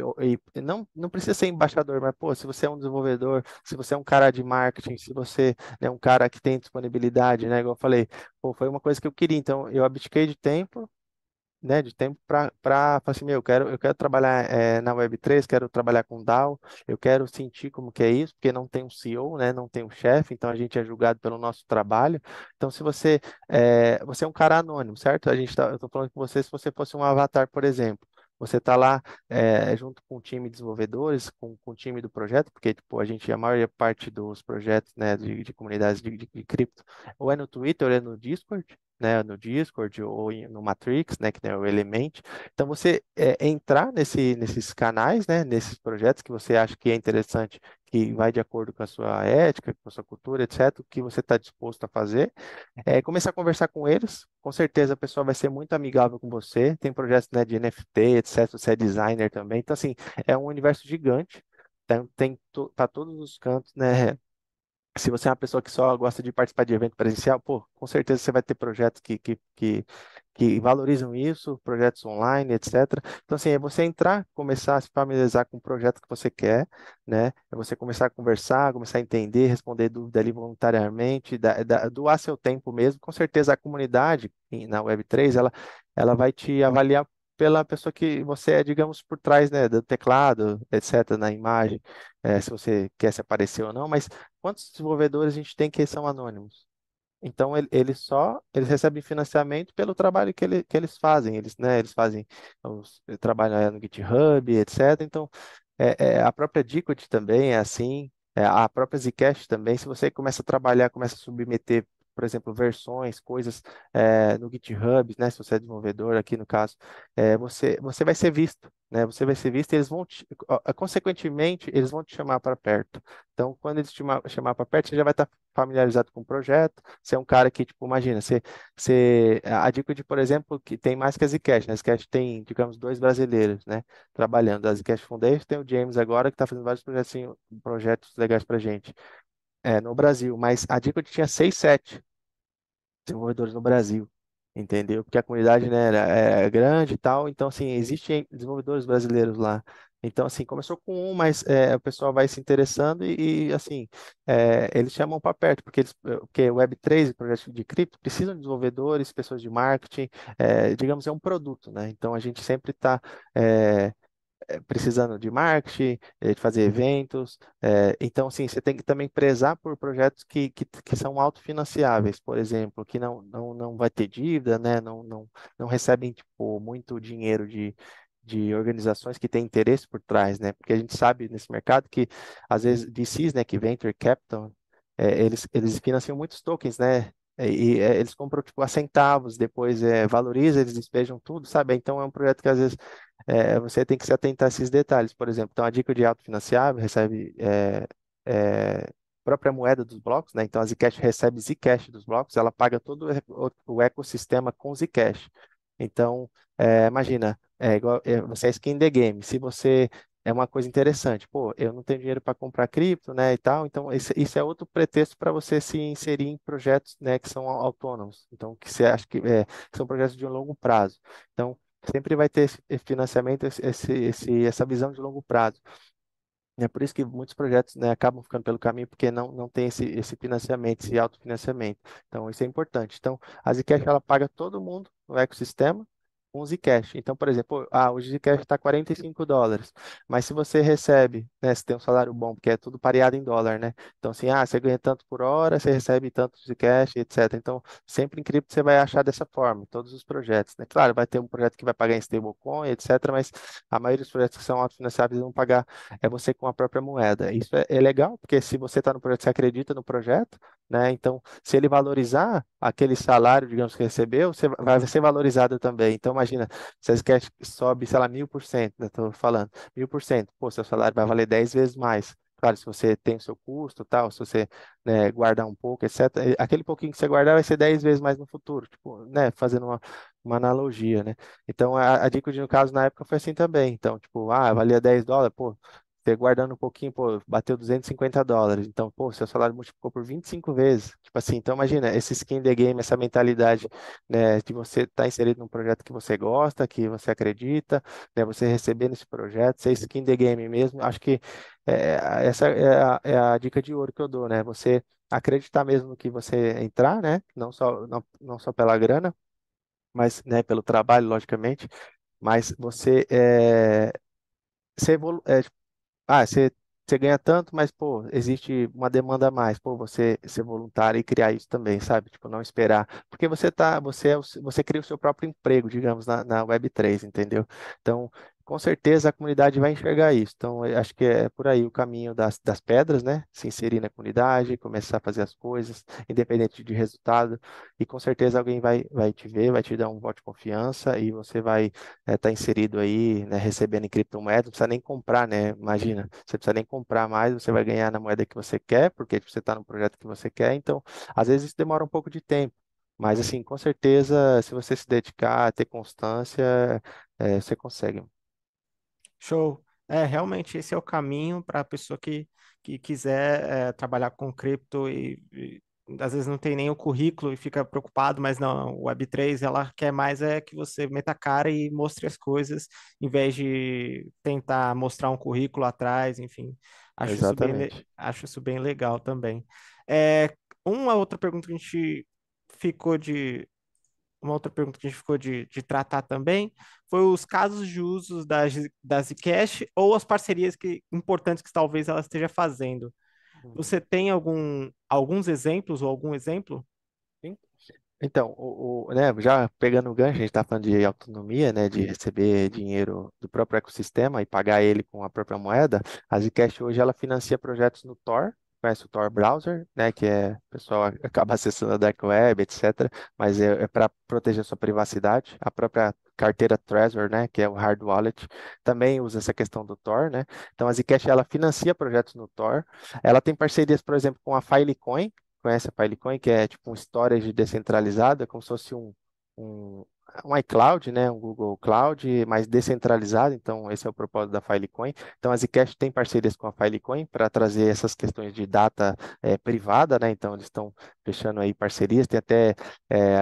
não precisa ser embaixador, mas pô, se você é um desenvolvedor, se você é um cara de marketing, se você é um cara que tem disponibilidade, né? Igual eu falei, pô, foi uma coisa que eu queria, então eu abdiquei de tempo, né, de tempo para falar assim, meu, eu quero trabalhar na Web3, quero trabalhar com DAO, eu quero sentir como que é isso, porque não tem um CEO, né, não tem um chefe, então a gente é julgado pelo nosso trabalho. Então, se você é um cara anônimo, certo? Eu estou falando com você se você fosse um avatar, por exemplo. Você está lá junto com o time de desenvolvedores, com o time do projeto, porque tipo, a maior parte dos projetos, né, de comunidades de cripto, ou é no Twitter, ou é no Discord, né, no Discord ou no Matrix, né, que é o Element. Então, você entrar nesses canais, né, nesses projetos que você acha que é interessante, que vai de acordo com a sua ética, com a sua cultura, etc., o que você está disposto a fazer, começar a conversar com eles. Com certeza a pessoa vai ser muito amigável com você. Tem projetos, né, de NFT, etc., você é designer também. Então, assim, é um universo gigante. Tem para todos os cantos, né? Se você é uma pessoa que só gosta de participar de evento presencial, pô, com certeza você vai ter projetos que valorizam isso, projetos online, etc. Então, assim, é você entrar, começar a se familiarizar com o projeto que você quer, né? É você começar a conversar, começar a entender, responder dúvida ali voluntariamente, doar seu tempo mesmo. Com certeza a comunidade na Web3, ela vai te avaliar pela pessoa que você é, digamos, por trás, né, do teclado, etc., na imagem, se você quer se aparecer ou não, mas quantos desenvolvedores a gente tem que são anônimos? Então, eles recebem financiamento pelo trabalho que eles fazem. Eles fazem, trabalham no GitHub, etc. Então, a própria Decode também é assim, a própria Zcash também. Se você começa a trabalhar, começa a submeter, por exemplo, versões, coisas no GitHub, né? Se você é desenvolvedor, aqui no caso, você vai ser visto. Né, você vai ser visto e consequentemente, eles vão te chamar para perto. Então, quando eles te chamar para perto, você já vai estar familiarizado com o projeto. Você é um cara que, tipo, imagina, a Decode, por exemplo, que tem mais que a Zcash, né? A Zcash tem, digamos, dois brasileiros, né? Trabalhando. A Zcash Foundation tem o James agora, que está fazendo vários projetos legais para gente, no Brasil. Mas a Decode tinha 6, 7 desenvolvedores no Brasil. entendeu? Porque a comunidade, né, é grande e tal, então, assim, existem desenvolvedores brasileiros lá. Então, assim, começou com um, mas o pessoal vai se interessando assim, eles chamam para perto, porque Web3 e projetos de cripto precisam de desenvolvedores, pessoas de marketing, digamos, é um produto, né? Então, a gente sempre está precisando de marketing, de fazer eventos. Então, assim, você tem que também prezar por projetos que são autofinanciáveis, por exemplo, que não vai ter dívida, né? Não recebem, tipo, muito dinheiro de organizações que têm interesse por trás, né? Porque a gente sabe nesse mercado que, às vezes, VCs, né, que Venture Capital, eles financiam muitos tokens, né? Eles compram tipo a centavos, depois valoriza, eles despejam tudo, sabe? Então é um projeto que às vezes você tem que se atentar a esses detalhes. Por exemplo, então a dica de autofinanciável recebe própria moeda dos blocos, né? Então a Zcash recebe Zcash dos blocos, ela paga todo o ecossistema com Zcash. Então, imagina, você é skin in the game. Se você é uma coisa interessante, pô, eu não tenho dinheiro para comprar cripto, né, e tal, então isso é outro pretexto para você se inserir em projetos, né, que são autônomos, então que você acha que são projetos de um longo prazo. Então, sempre vai ter esse financiamento, essa visão de longo prazo. É por isso que muitos projetos, né, acabam ficando pelo caminho, porque não tem esse financiamento, esse autofinanciamento. Então, isso é importante. Então, a Zcash, ela paga todo mundo no ecossistema com o Zcash. Então, por exemplo, o Zcash está US$ 45, mas se você recebe, né, se tem um salário bom, porque é tudo pareado em dólar, né? Então, assim, você ganha tanto por hora, você recebe tanto Zcash, etc. Então, sempre em cripto você vai achar dessa forma, todos os projetos, né? Claro, vai ter um projeto que vai pagar em stablecoin, etc., mas a maioria dos projetos que são autofinanciáveis vão pagar você com a própria moeda. Isso é legal, porque se você está no projeto, você acredita no projeto, né? Então, se ele valorizar aquele salário, digamos, que recebeu, você vai ser valorizado também. Então, imagina, se a Zcash sobe, sei lá, 1000%, né? Estou falando, 1000%, pô, seu salário vai valer 10 vezes mais. Claro, se você tem o seu custo, tal, se você, né, guardar um pouco, etc., aquele pouquinho que você guardar vai ser 10 vezes mais no futuro, tipo, né, fazendo uma analogia, né? Então, a dica no caso, na época foi assim também. Então, tipo, valia US$ 10, pô, você guardando um pouquinho, pô, bateu US$ 250. Então, pô, seu salário multiplicou por 25 vezes. Tipo assim, então imagina, esse skin the game, essa mentalidade, né, de você estar inserido num projeto que você gosta, que você acredita, né, você recebendo esse projeto, ser skin the game mesmo. Acho que essa é a dica de ouro que eu dou, né? Você acreditar mesmo no que você entrar, né? Não só pela grana, mas, né, pelo trabalho, logicamente, mas você ser, você ganha tanto, mas, pô, existe uma demanda a mais. Pô, você ser voluntário e criar isso também, sabe? Tipo, não esperar. Porque você cria o seu próprio emprego, digamos, na Web3, entendeu? Então, com certeza a comunidade vai enxergar isso. Então, eu acho que é por aí o caminho das pedras, né? Se inserir na comunidade, começar a fazer as coisas, independente de resultado. E com certeza alguém vai te ver, vai te dar um voto de confiança e você vai tá inserido aí, né, recebendo em criptomoedas, não precisa nem comprar, né? Imagina, você precisa nem comprar mais, você vai ganhar na moeda que você quer, porque você está no projeto que você quer, então, às vezes isso demora um pouco de tempo, mas assim, com certeza, se você se dedicar, ter constância, você consegue. Show. É, realmente esse é o caminho para a pessoa que quiser trabalhar com cripto e às vezes não tem nem o currículo e fica preocupado, mas não, o Web3 ela quer mais que você meta a cara e mostre as coisas, em vez de tentar mostrar um currículo atrás, enfim. Exatamente. Acho isso bem legal também. É, uma outra pergunta que a gente ficou de uma outra pergunta que a gente ficou de tratar também foi os casos de uso da Zcash ou as parcerias importantes que talvez ela esteja fazendo. Uhum. Você tem alguns exemplos ou algum exemplo? Sim. Então, né, já pegando o gancho, a gente está falando de autonomia, né, de receber dinheiro do próprio ecossistema e pagar ele com a própria moeda. A Zcash hoje ela financia projetos no Tor, conhece o Tor Browser, né, que o pessoal acaba acessando a Dark Web, etc. Mas é para proteger sua privacidade. A própria carteira Trezor, né, que é o hard wallet, também usa essa questão do Tor, né. Então a Zcash ela financia projetos no Tor. Ela tem parcerias, por exemplo, com a Filecoin. Conhece a Filecoin, que é tipo um storage descentralizado, é como se fosse um um iCloud, né, um Google Cloud, mais descentralizado, então esse é o propósito da Filecoin. Então a Zcash tem parcerias com a Filecoin para trazer essas questões de data privada, né, então eles estão fechando aí parcerias, tem até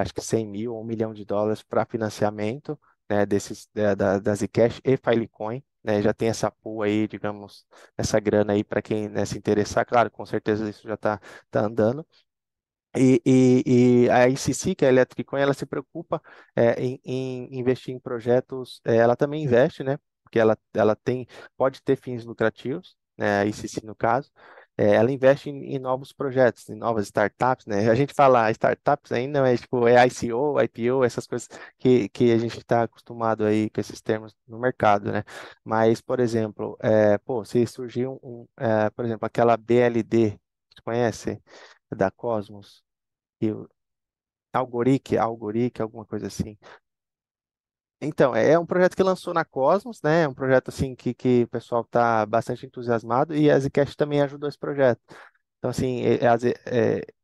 acho que 100 mil ou 1 milhão de dólares para financiamento, né, da Zcash e Filecoin. Né, já tem essa pool aí, digamos, essa grana aí para quem, né, se interessar, claro, com certeza isso já tá andando. E a ICC, que é a Electric Coin, ela se preocupa em investir em projetos, ela também investe, né? Porque ela pode ter fins lucrativos, né? A ICC no caso. Ela investe em novos projetos, em novas startups, né? A gente fala startups ainda, mas tipo, é ICO, IPO, essas coisas que a gente está acostumado aí com esses termos no mercado, né? Mas, por exemplo, pô, se surgir por exemplo, aquela BLD, você conhece? Da Cosmos? E Algoric, alguma coisa assim. Então, é um projeto que lançou na Cosmos, né? É um projeto assim que o pessoal está bastante entusiasmado e a Zcash também ajudou esse projeto. Então, assim,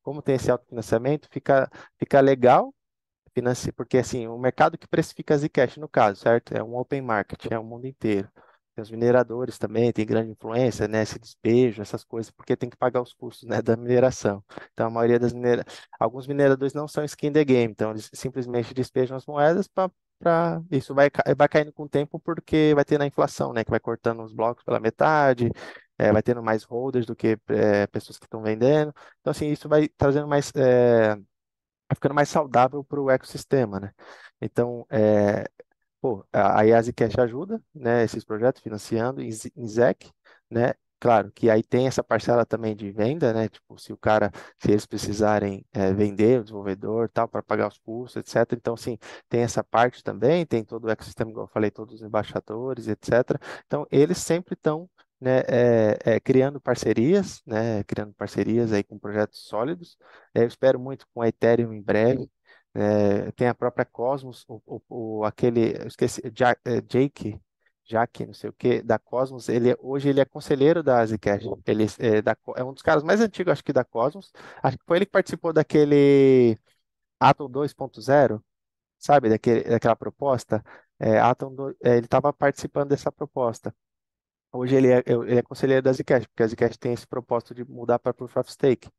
como tem esse autofinanciamento, fica legal porque assim, o mercado que precifica a Zcash, no caso, certo? É um open market, é o mundo inteiro. Tem os mineradores também, tem grande influência, né? Esse despejo, essas coisas, porque tem que pagar os custos, né, da mineração. Então, a maioria alguns mineradores não são skin the game, então eles simplesmente despejam as moedas isso vai caindo com o tempo porque vai ter na inflação, né? Que vai cortando os blocos pela metade, vai tendo mais holders do que pessoas que estão vendendo. Então, assim, isso vai trazendo vai ficando mais saudável para o ecossistema, né? Então, pô, a EasyCash ajuda, né, esses projetos financiando em ZEC, né? Claro que aí tem essa parcela também de venda, né? Tipo, se eles precisarem vender o desenvolvedor, tal, para pagar os custos, etc. Então, sim, tem essa parte também, tem todo o ecossistema, como eu falei, todos os embaixadores, etc. Então, eles sempre estão, né, criando parcerias, né? Criando parcerias aí com projetos sólidos. Eu espero muito com a Ethereum em breve. Tem a própria Cosmos, aquele, eu esqueci, Jack, não sei o que, da Cosmos, hoje ele é conselheiro da Zcash, ele é um dos caras mais antigos, acho que da Cosmos, acho que foi ele que participou daquele Atom 2.0, sabe, daquela proposta, ele estava participando dessa proposta. Hoje ele é conselheiro da Zcash, porque a Zcash tem esse propósito de mudar para Proof of Stake,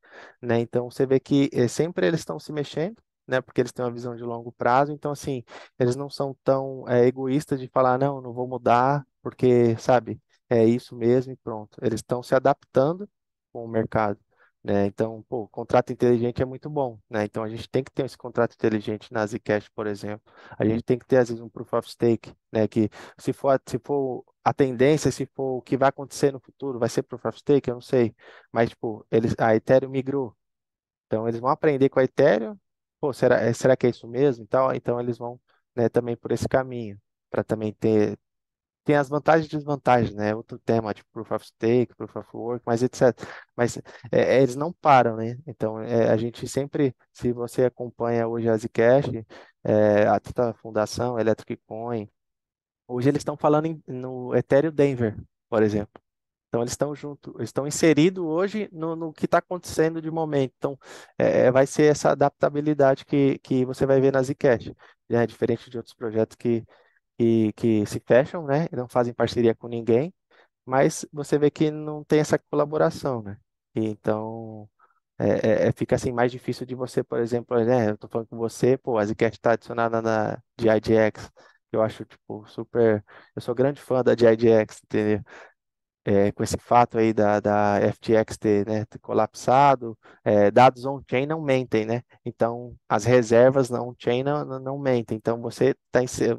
né? Então você vê que sempre eles estão se mexendo, né? Porque eles têm uma visão de longo prazo. Então assim, eles não são tão egoístas de falar não vou mudar, porque sabe, é isso mesmo e pronto. Eles estão se adaptando com o mercado, né? Então, pô, o contrato inteligente é muito bom, né? Então a gente tem que ter esse contrato inteligente na Zcash, por exemplo. A gente tem que ter às vezes um Proof of Stake, né? Que se for a tendência, se for o que vai acontecer no futuro, vai ser Proof of Stake, eu não sei. Mas, tipo, a Ethereum migrou. Então, eles vão aprender com a Ethereum. Pô, será que é isso mesmo? Então eles vão, né, também por esse caminho, para também tem as vantagens e desvantagens, né? Outro tema, tipo Proof of Stake, Proof of Work, mas etc. Mas eles não param, né? Então, a gente sempre, se você acompanha hoje a Zcash, a Fundação, Electric Coin, hoje eles estão falando no Ethereum Denver, por exemplo. Então eles estão junto, eles estão inseridos hoje no que está acontecendo de momento. Então vai ser essa adaptabilidade que você vai ver na Zcash, né? Diferente de outros projetos que se fecham, né? E não fazem parceria com ninguém, mas você vê que não tem essa colaboração, né? E então fica assim mais difícil de você, por exemplo, né? Eu estou falando com você, pô, a Zcash está adicionada na GIDX, que eu acho tipo super, eu sou grande fã da GIDX, entendeu? Com esse fato aí da FTX ter colapsado, dados on-chain não mentem, né? Então, as reservas na on-chain não mentem. Então, você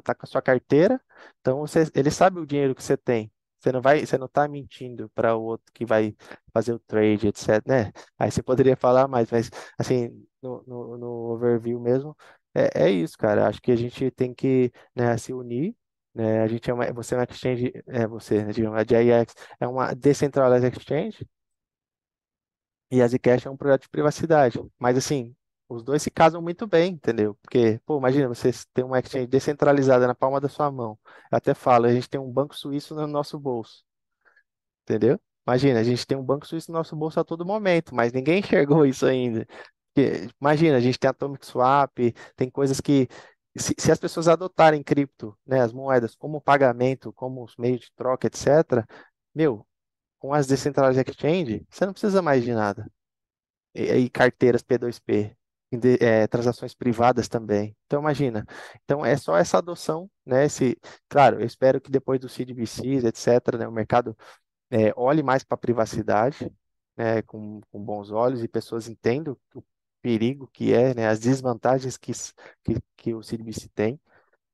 tá com a sua carteira, então ele sabe o dinheiro que você tem. Você não está mentindo para o outro que vai fazer o trade, etc, né? Aí você poderia falar mais, mas assim, no overview mesmo, é isso, cara. Acho que a gente tem que, né, se unir, né? Você é uma exchange, né, digamos, a JIX é uma decentralized exchange e a Zcash é um projeto de privacidade. Mas assim, os dois se casam muito bem, entendeu? Porque, pô, imagina você ter uma exchange descentralizada na palma da sua mão. Eu até falo, a gente tem um banco suíço no nosso bolso, entendeu? Imagina, a gente tem um banco suíço no nosso bolso a todo momento, mas ninguém enxergou isso ainda. Imagina, a gente tem Atomic Swap, tem coisas que se as pessoas adotarem cripto, né, as moedas como pagamento, como os meios de troca, etc., meu, com as Decentralized Exchange, você não precisa mais de nada. E carteiras P2P, transações privadas também. Então, imagina. Então, é só essa adoção, né? Claro, eu espero que depois do CBDCs, etc., né, o mercado olhe mais para a privacidade, né, com bons olhos e pessoas entendam o perigo que é, né, as desvantagens que o CBDC tem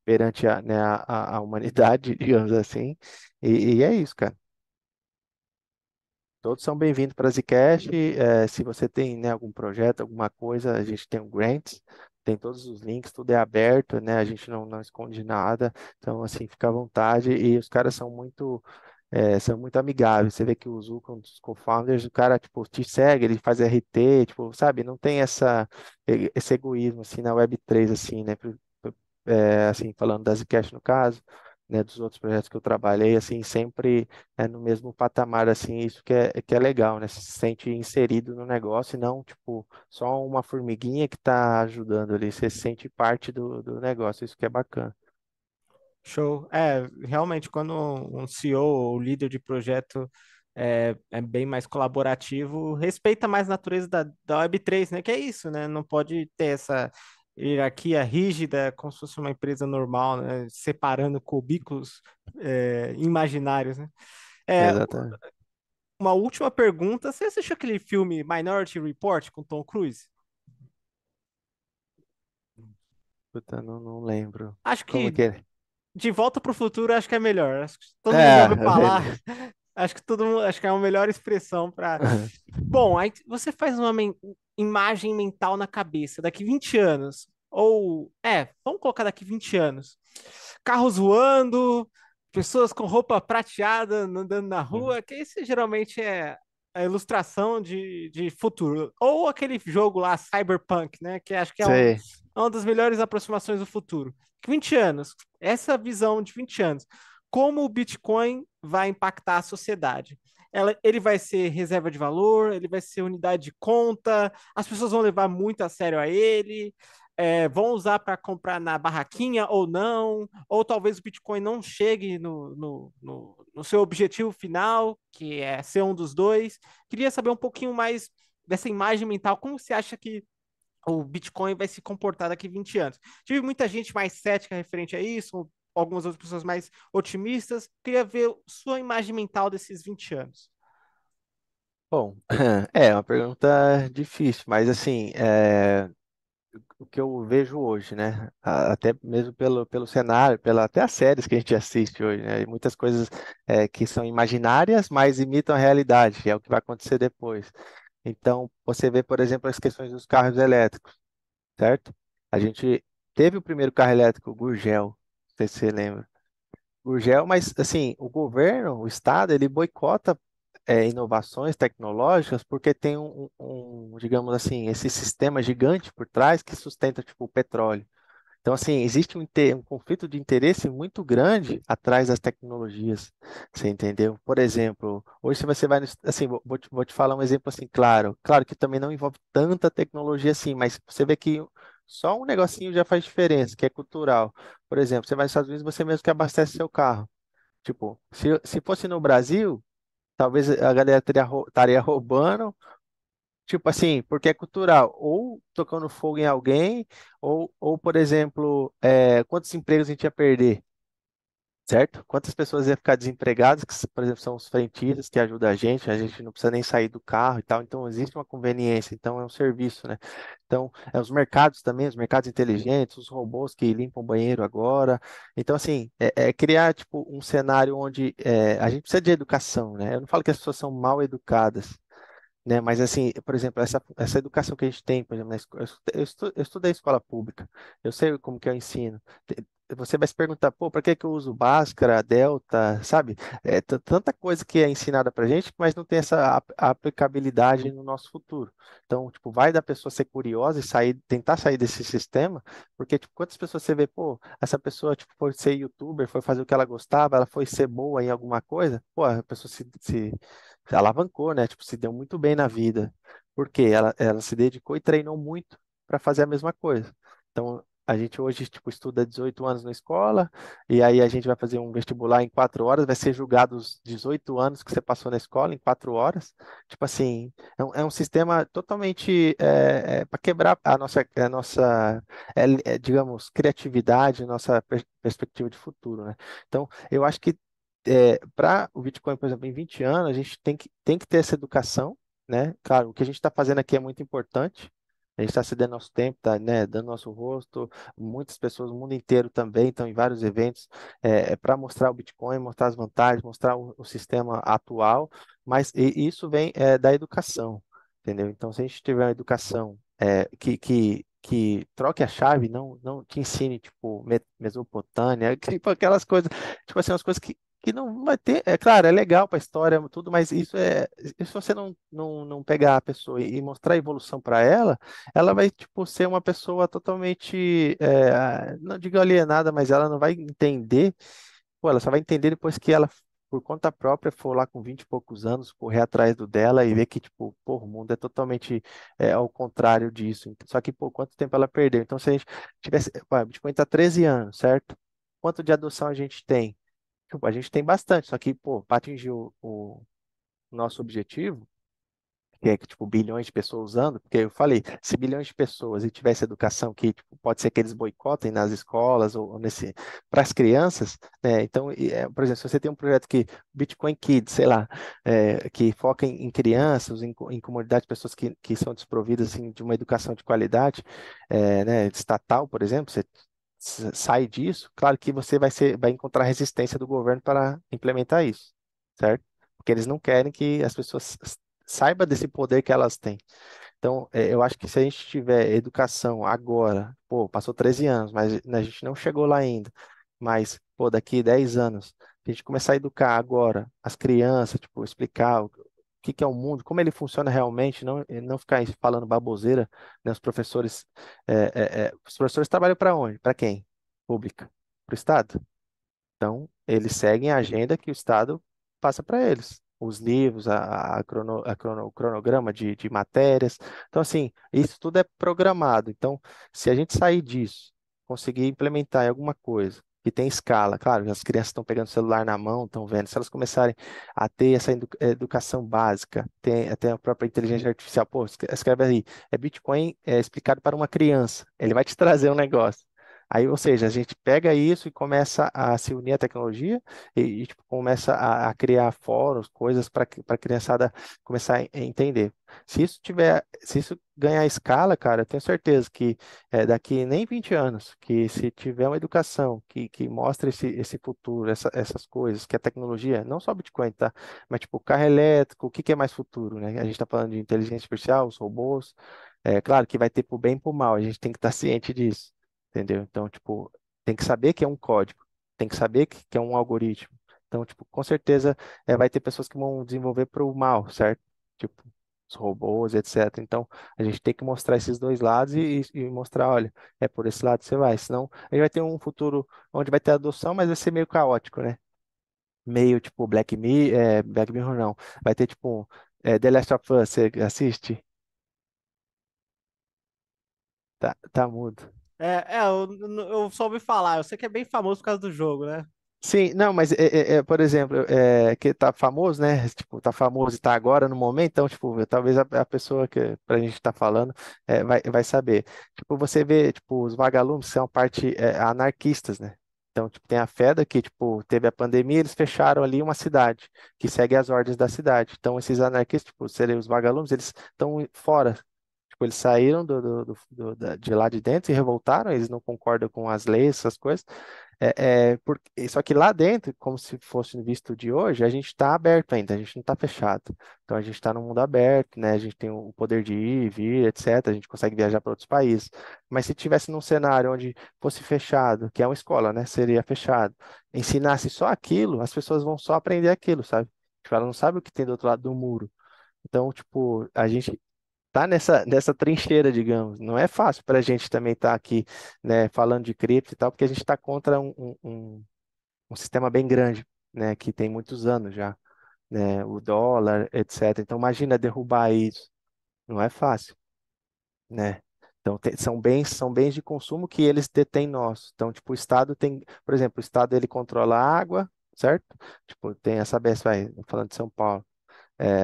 perante a humanidade, digamos assim. E é isso, cara. Todos são bem-vindos para a Zcash. Se você tem, né, algum projeto, alguma coisa, a gente tem o Grants, tem todos os links, tudo é aberto, né? A gente não esconde nada. Então, assim, fica à vontade. E os caras são muito amigáveis. Você vê que o Zuko, um dos co-founders, o cara, tipo, te segue, ele faz RT, tipo, sabe? Não tem esse egoísmo, assim, na Web3, assim, né? Assim, falando da Zcash no caso, né, dos outros projetos que eu trabalhei, assim, sempre no mesmo patamar, assim, isso que é legal, né? Você se sente inserido no negócio e não, tipo, só uma formiguinha que está ajudando ali, você se sente parte do negócio, isso que é bacana. Show. Realmente, quando um CEO ou líder de projeto é bem mais colaborativo, respeita mais a natureza da Web3, né? Que é isso, né? Não pode ter essa hierarquia rígida, como se fosse uma empresa normal, né? Separando cubículos imaginários, né? É, Exatamente. uma última pergunta. Você assistiu aquele filme Minority Report com Tom Cruise? Puta, não lembro. Acho Como que que é? De Volta para o Futuro acho que é melhor. Acho que todo mundo já É, ouviu falar. Acho que todo mundo, acho que é a melhor expressão para. Bom, aí você faz uma imagem mental na cabeça daqui 20 anos. Ou, vamos colocar daqui 20 anos. Carros voando, pessoas com roupa prateada andando na rua, que esse geralmente é a ilustração de futuro. Ou aquele jogo lá, Cyberpunk, né? Que acho que sei. é uma das melhores aproximações do futuro. 20 anos, essa visão de 20 anos. Como o Bitcoin vai impactar a sociedade? Ele vai ser reserva de valor, ele vai ser unidade de conta, as pessoas vão levar muito a sério a ele, vão usar para comprar na barraquinha ou não, ou talvez o Bitcoin não chegue no seu objetivo final, que é ser um dos dois. Queria saber um pouquinho mais dessa imagem mental, como você acha que o Bitcoin vai se comportar daqui 20 anos? Tive muita gente mais cética referente a isso, algumas outras pessoas mais otimistas. Queria ver sua imagem mental desses 20 anos. Bom, é uma pergunta difícil, mas assim, o que eu vejo hoje, né? Até mesmo pelo cenário, até as séries que a gente assiste hoje, né? E muitas coisas que são imaginárias, mas imitam a realidade, é o que vai acontecer depois. Então, você vê, por exemplo, as questões dos carros elétricos, certo? A gente teve o primeiro carro elétrico, o Gurgel, não sei se você lembra. Gurgel, mas assim, o governo, o Estado, ele boicota inovações tecnológicas porque tem digamos assim, esse sistema gigante por trás que sustenta tipo o petróleo. Então, assim, existe um conflito de interesse muito grande atrás das tecnologias, você entendeu? Por exemplo, hoje se você vai, assim, vou te falar um exemplo assim, claro que também não envolve tanta tecnologia assim, mas você vê que só um negocinho já faz diferença, que é cultural. Por exemplo, você vai nos Estados Unidos, você mesmo que abastece seu carro. Tipo, se fosse no Brasil, talvez a galera estaria roubando, tipo assim, porque é cultural, ou tocando fogo em alguém, ou por exemplo, quantos empregos a gente ia perder, certo? Quantas pessoas iam ficar desempregadas, que, por exemplo, são os frentistas que ajudam a gente não precisa nem sair do carro e tal, então existe uma conveniência, então é um serviço, né? Então, os mercados também, os mercados inteligentes, os robôs que limpam o banheiro agora, então assim, é criar tipo um cenário onde a gente precisa de educação, né? Eu não falo que as pessoas são mal educadas, né? Mas assim, por exemplo, essa educação que a gente tem, por exemplo, na escola, eu estudei escola pública, eu sei como que eu ensino. Você vai se perguntar, pô, para que que eu uso Bhaskara, Delta, sabe? Tanta coisa que é ensinada pra gente, mas não tem essa aplicabilidade no nosso futuro. Então, tipo, vai da pessoa ser curiosa e tentar sair desse sistema, porque, tipo, quantas pessoas você vê, pô, essa pessoa, tipo, foi ser youtuber, foi fazer o que ela gostava, ela foi ser boa em alguma coisa, pô, a pessoa se alavancou, né? Tipo, se deu muito bem na vida. Por quê? Ela se dedicou e treinou muito para fazer a mesma coisa. Então, A gente hoje, tipo, estuda 18 anos na escola, e aí a gente vai fazer um vestibular em 4 horas, vai ser julgado os 18 anos que você passou na escola em 4 horas. Tipo assim, é um sistema totalmente para quebrar a nossa, digamos, criatividade, nossa perspectiva de futuro, né? Então, eu acho que para o Bitcoin, por exemplo, em 20 anos, a gente tem que ter essa educação, né? Claro, o que a gente está fazendo aqui é muito importante. A gente está cedendo nosso tempo, tá, né, dando nosso rosto. Muitas pessoas, o mundo inteiro também estão em vários eventos para mostrar o Bitcoin, mostrar as vantagens, mostrar o sistema atual, mas isso vem da educação, entendeu? Então, se a gente tiver uma educação que troque a chave, não te ensine, tipo, Mesopotâmia, tipo aquelas coisas, tipo assim, umas coisas que não vai ter, é claro, é legal para a história, tudo, mas se você não pegar a pessoa e mostrar a evolução para ela vai, tipo, ser uma pessoa totalmente, não digo alienada, mas ela não vai entender, pô, ela só vai entender depois que ela, por conta própria, for lá com 20 e poucos anos, correr atrás do dela e ver que, tipo, pô, o mundo é totalmente ao contrário disso. Só que, pô, quanto tempo ela perdeu? Então, se a gente tivesse, pô, a Bitcoin está 13 anos, certo? Quanto de adoção a gente tem? Tipo, a gente tem bastante, só que, pô, para atingir o nosso objetivo, que é tipo bilhões de pessoas usando, porque eu falei, se bilhões de pessoas e tivesse educação que tipo, pode ser que eles boicotem nas escolas ou nesse para as crianças, né? Então, por exemplo, se você tem um projeto que Bitcoin Kids, sei lá, que foca em crianças, em comunidades, pessoas que são desprovidas assim, de uma educação de qualidade, né, estatal, por exemplo, você sai disso, claro que você vai encontrar resistência do governo para implementar isso, certo? Porque eles não querem que as pessoas saibam desse poder que elas têm. Então, eu acho que se a gente tiver educação agora, pô, passou 13 anos, mas a gente não chegou lá ainda, mas, pô, daqui 10 anos, a gente começar a educar agora as crianças, tipo, explicar o que é o mundo, como ele funciona realmente, não ficar aí falando baboseira, né? Os professores trabalham para onde? Para quem? Pública. Para o Estado. Então, eles seguem a agenda que o Estado passa para eles. Os livros, o cronograma de matérias. Então, assim, isso tudo é programado. Então, se a gente sair disso, conseguir implementar em alguma coisa que tem escala, claro, as crianças estão pegando o celular na mão, estão vendo, se elas começarem a ter essa educação básica, tem até a própria inteligência artificial, pô, escreve aí, Bitcoin explicado para uma criança, ele vai te trazer um negócio. Aí, ou seja, a gente pega isso e começa a se unir à tecnologia tipo, começa a criar fóruns, coisas para a criançada começar a entender. Se isso ganhar escala, cara, eu tenho certeza que daqui nem 20 anos, que se tiver uma educação que mostre esse futuro, essas coisas, que a tecnologia, não só o Bitcoin, tá? Mas tipo, carro elétrico, o que é mais futuro, né? A gente está falando de inteligência artificial, os robôs. É claro que vai ter pro bem e pro mal, a gente tem que estar ciente disso. Entendeu? Então, tipo, tem que saber que é um código, tem que saber que é um algoritmo. Então, tipo, com certeza vai ter pessoas que vão desenvolver para o mal, certo? Tipo, os robôs, etc. Então, a gente tem que mostrar esses dois lados e mostrar, olha, é por esse lado que você vai. Senão, a gente vai ter um futuro onde vai ter adoção, mas vai ser meio caótico, né? Meio tipo Black Mirror não. Vai ter tipo The Last of Us, você assiste? Tá mudo. Eu só ouvi falar, eu sei que é bem famoso por causa do jogo, né? Sim, não, mas por exemplo, que tá famoso, né? Tipo, tá famoso e tá agora no momento, então, tipo, talvez a pessoa que pra gente tá falando vai saber. Tipo, você vê, tipo, os vagalumes são parte anarquistas, né? Então, tipo, tem a FEDA que, tipo, teve a pandemia, eles fecharam ali uma cidade que segue as ordens da cidade. Então, esses anarquistas, tipo, seriam os vagalumes, eles estão fora. Tipo, eles saíram de lá de dentro e revoltaram, eles não concordam com as leis, essas coisas. Só que lá dentro, como se fosse visto de hoje, a gente está aberto ainda, a gente não está fechado. Então a gente está no mundo aberto, né? A gente tem o poder de ir, vir, etc. A gente consegue viajar para outros países. Mas se tivesse num cenário onde fosse fechado, que é uma escola, né? Seria fechado, ensinasse só aquilo, as pessoas vão só aprender aquilo, sabe? Tipo, ela não sabe o que tem do outro lado do muro. Então, tipo, a gente tá nessa trincheira, digamos. Não é fácil para a gente também estar aqui, né, falando de cripto e tal, porque a gente está contra um sistema bem grande, né, que tem muitos anos já, né, o dólar, etc. Então, imagina derrubar isso. Não é fácil, né? Então, são bens de consumo que eles detêm nós. Então, tipo, o Estado tem, por exemplo, o Estado ele controla a água, certo? Tipo, tem a Sabesp, vai, falando de São Paulo,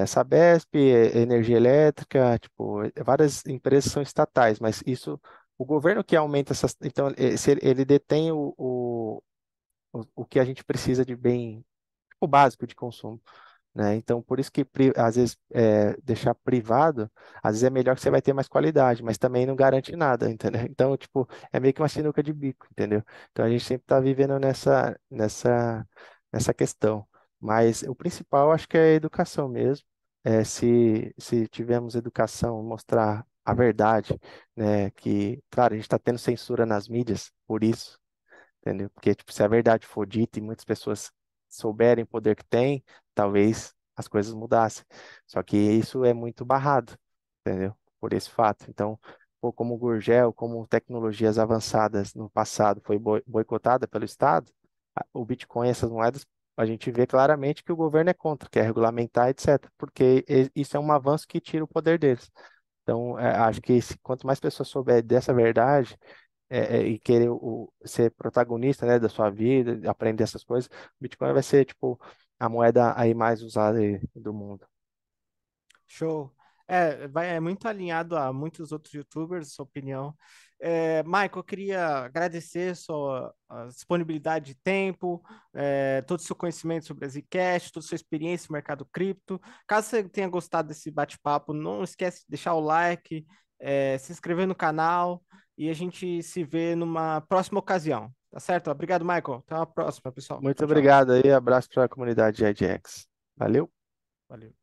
Sabesp, energia elétrica, tipo, várias empresas são estatais, mas isso, o governo que aumenta essas, então, se ele detém o que a gente precisa de bem, o básico de consumo, né? Então, por isso que às vezes deixar privado, às vezes é melhor que você vai ter mais qualidade, mas também não garante nada, entendeu? Então, tipo, é meio que uma sinuca de bico, entendeu? Então, a gente sempre está vivendo nessa questão. Mas o principal, acho que é a educação mesmo. Se tivermos educação, mostrar a verdade, né? Que, claro, a gente está tendo censura nas mídias, por isso, entendeu? Porque, tipo, se a verdade for dita e muitas pessoas souberem o poder que tem, talvez as coisas mudassem. Só que isso é muito barrado, entendeu? Por esse fato. Então, pô, como o Gurgel, como tecnologias avançadas no passado foi boicotada pelo Estado, o Bitcoin, essas moedas, a gente vê claramente que o governo é contra, quer regulamentar, etc. Porque isso é um avanço que tira o poder deles. Então, acho que quanto mais pessoas souberem dessa verdade, e querer ser protagonista, né, da sua vida, aprender essas coisas, o Bitcoin vai ser, tipo, a moeda aí mais usada aí do mundo. Show. É muito alinhado a muitos outros YouTubers, sua opinião. Michael, eu queria agradecer sua a disponibilidade de tempo, todo o seu conhecimento sobre a Zcash, toda a sua experiência no mercado cripto. Caso você tenha gostado desse bate-papo, não esquece de deixar o like, se inscrever no canal e a gente se vê numa próxima ocasião. Tá certo? Obrigado, Michael. Até uma próxima, pessoal. Muito Tchau, tchau. obrigado aí, abraço para a comunidade EdX. Valeu! Valeu.